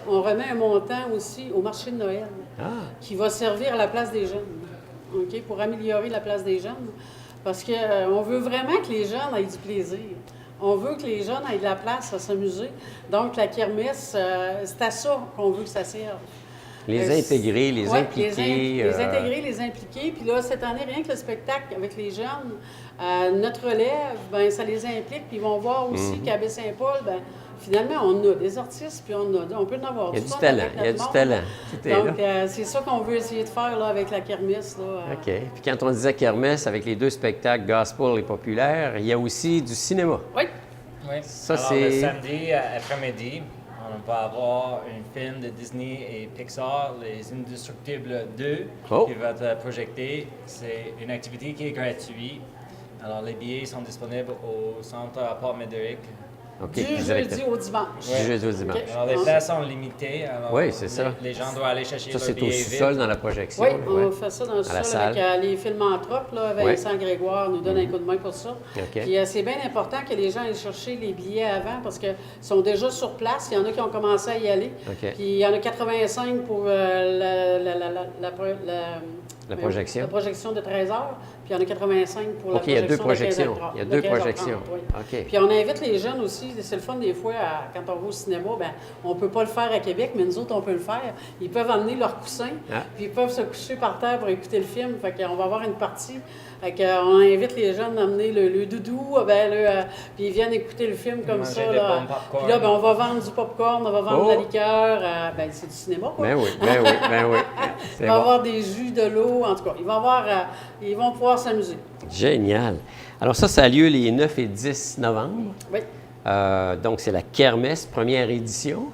on remet un montant aussi au marché de Noël qui va servir à la place des jeunes, OK, pour améliorer la place des jeunes. Parce qu'on veut vraiment que les jeunes aient du plaisir. On veut que les jeunes aient de la place à s'amuser. Donc, la kermesse, c'est à ça qu'on veut que ça serve. Les intégrer, les impliquer. Les intégrer, les impliquer. Puis là, cette année, rien que le spectacle avec les jeunes, notre relève, ben ça les implique. Puis ils vont voir aussi qu'à Baie-Saint-Paul, ben finalement, on a des artistes, puis on peut en avoir. Il y a du talent, il y a du talent. Tout est Donc, là. c'est ça qu'on veut essayer de faire là, avec la kermesse. Là, OK. Puis quand on disait kermesse, avec les deux spectacles gospel et populaire, il y a aussi du cinéma. Oui. Oui. Ça, Alors, c'est- le samedi après-midi, on va avoir un film de Disney et Pixar, Les Indestructibles 2, qui va être projeté. C'est une activité qui est gratuite. Alors, les billets sont disponibles au centre à Port-Médéric. OK. Du direct. jeudi au dimanche. Du jeudi au dimanche. OK. Alors, les places sont limitées. Alors, Oui, c'est ça. Les gens doivent aller chercher Ça, leur c'est au billet sous-sol vite. dans la projection. Oui, ouais. on fait ça dans le À la sol avec salle. les filmanthropes. Là, Vincent Grégoire nous donne un coup de main pour ça. OK. Puis c'est bien important que les gens aillent chercher les billets avant parce qu'ils sont déjà sur place. Il y en a qui ont commencé à y aller. OK. Puis il y en a 85 pour La projection. La projection de 13 heures. Puis il y en a 85 pour la OK, il y a deux projection de 15h30. projections. Il y a de deux 15h30, projections. oui. OK. Puis on invite les jeunes aussi. C'est le fun des fois, quand on va au cinéma, ben, on ne peut pas le faire à Québec, mais nous autres, on peut le faire. Ils peuvent emmener leurs coussins, puis ils peuvent se coucher par terre pour écouter le film. Fait qu'on va avoir une partie. Fait qu'on invite les jeunes à emmener le doudou, puis ils viennent écouter le film comme Manger ça. des Là. pommes popcorn. Puis là, ben, on va vendre du popcorn, on va vendre de la liqueur. Ben, c'est du cinéma, quoi. Ben oui, ben oui, ben oui. Il C'est va y bon. avoir des jus, de l'eau, en tout cas. Ils vont pouvoir s'amuser. Génial. Alors ça a lieu les 9 et 10 novembre. Oui. Donc, c'est la kermesse, première édition.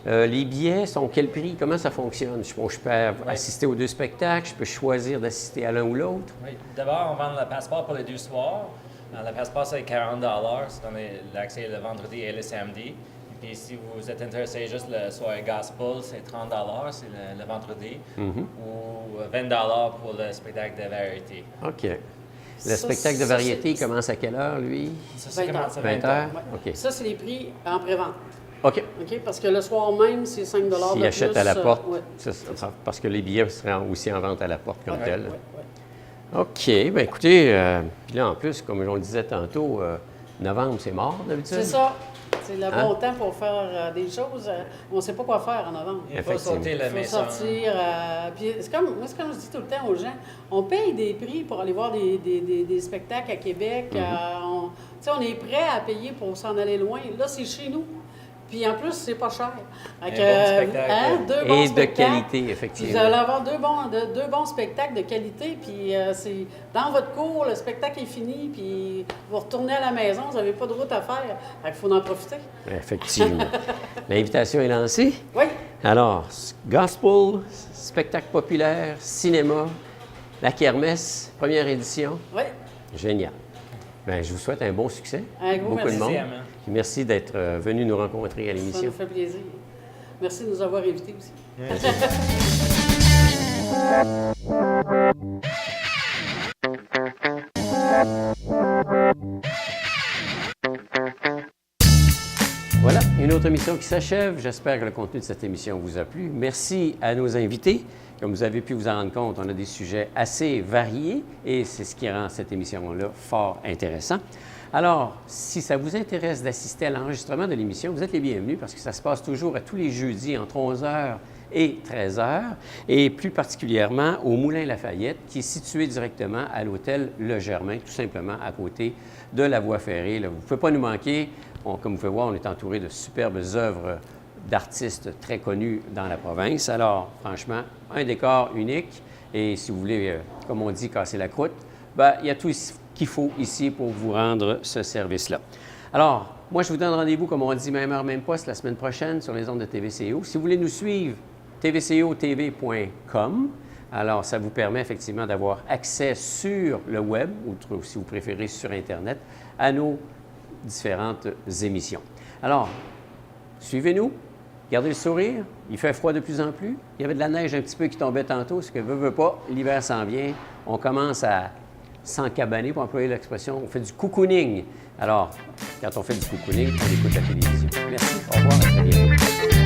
Les billets sont quel prix? Comment ça fonctionne? Je peux assister aux deux spectacles, je peux choisir d'assister à l'un ou l'autre. Oui. D'abord, on vend le passeport pour les 2 soirs. Le passeport, c'est 40 $. C'est l'accès le vendredi et le samedi. Et puis, si vous êtes intéressé juste le soir gospel, c'est 30 $, c'est le vendredi. Ou 20 $ pour le spectacle de variété. OK. Le Ça, spectacle de ça, variété c'est- commence à quelle heure, lui? Ça 20 commence à 20 heures? Ouais. OK. Ça, c'est les prix en pré-vente. OK. OK? Parce que le soir même, c'est 5 de S'ils plus. achètent à la porte, ouais. parce que les billets seront aussi en vente à la porte comme Ouais, tel. ouais, ouais. OK. Bien, écoutez, puis là, en plus, comme on le disait tantôt, novembre, c'est mort d'habitude? C'est ça. C'est le bon temps pour faire des choses. On ne sait pas quoi faire en novembre. Il faut sauter la Il faut maison. sortir. Puis c'est comme je dis tout le temps aux gens, on paye des prix pour aller voir des spectacles à Québec. On est prêt à payer pour s'en aller loin. Là, c'est chez nous. Puis en plus, c'est pas cher. Bon spectacle. Deux bons Et de spectacles. qualité, Puis effectivement. vous allez avoir deux bons spectacles de qualité. Puis c'est dans votre cours, le spectacle est fini. Puis vous retournez à la maison, vous n'avez pas de route à faire. Il faut en profiter. Effectivement. L'invitation est lancée. Oui. Alors, gospel, spectacle populaire, cinéma, la kermesse, première édition. Oui. Génial. Bien, je vous souhaite un bon succès. Un gros Beaucoup de merci. monde. Merci, Amand. Puis merci d'être venu nous rencontrer à Ça l'émission. nous fait plaisir. Merci de nous avoir invités aussi. Voilà, une autre émission qui s'achève. J'espère que le contenu de cette émission vous a plu. Merci à nos invités. Comme vous avez pu vous en rendre compte, on a des sujets assez variés et c'est ce qui rend cette émission-là fort intéressant. Alors, si ça vous intéresse d'assister à l'enregistrement de l'émission, vous êtes les bienvenus parce que ça se passe toujours à tous les jeudis entre 11h et 13h et plus particulièrement au Moulin Lafayette qui est situé directement à l'hôtel Le Germain, tout simplement à côté de la voie ferrée. Là, vous ne pouvez pas nous manquer. Comme vous pouvez voir, on est entouré de superbes œuvres d'artistes très connus dans la province. Alors, franchement, un décor unique. Et si vous voulez, comme on dit, casser la croûte, bien, il y a tout ce qu'il faut ici pour vous rendre ce service-là. Alors, moi, je vous donne rendez-vous, comme on dit, même heure, même poste, la semaine prochaine sur les ondes de TVCO. Si vous voulez nous suivre, tvcotv.com. Alors, ça vous permet effectivement d'avoir accès sur le web, ou si vous préférez sur Internet, à nos différentes émissions. Alors, suivez-nous, gardez le sourire, il fait froid de plus en plus. Il y avait de la neige un petit peu qui tombait tantôt, ce que veut pas, l'hiver s'en vient. On commence à s'encabaner, pour employer l'expression, on fait du cocooning. Alors, quand on fait du cocooning, on écoute la télévision. Merci, au revoir, à très bientôt.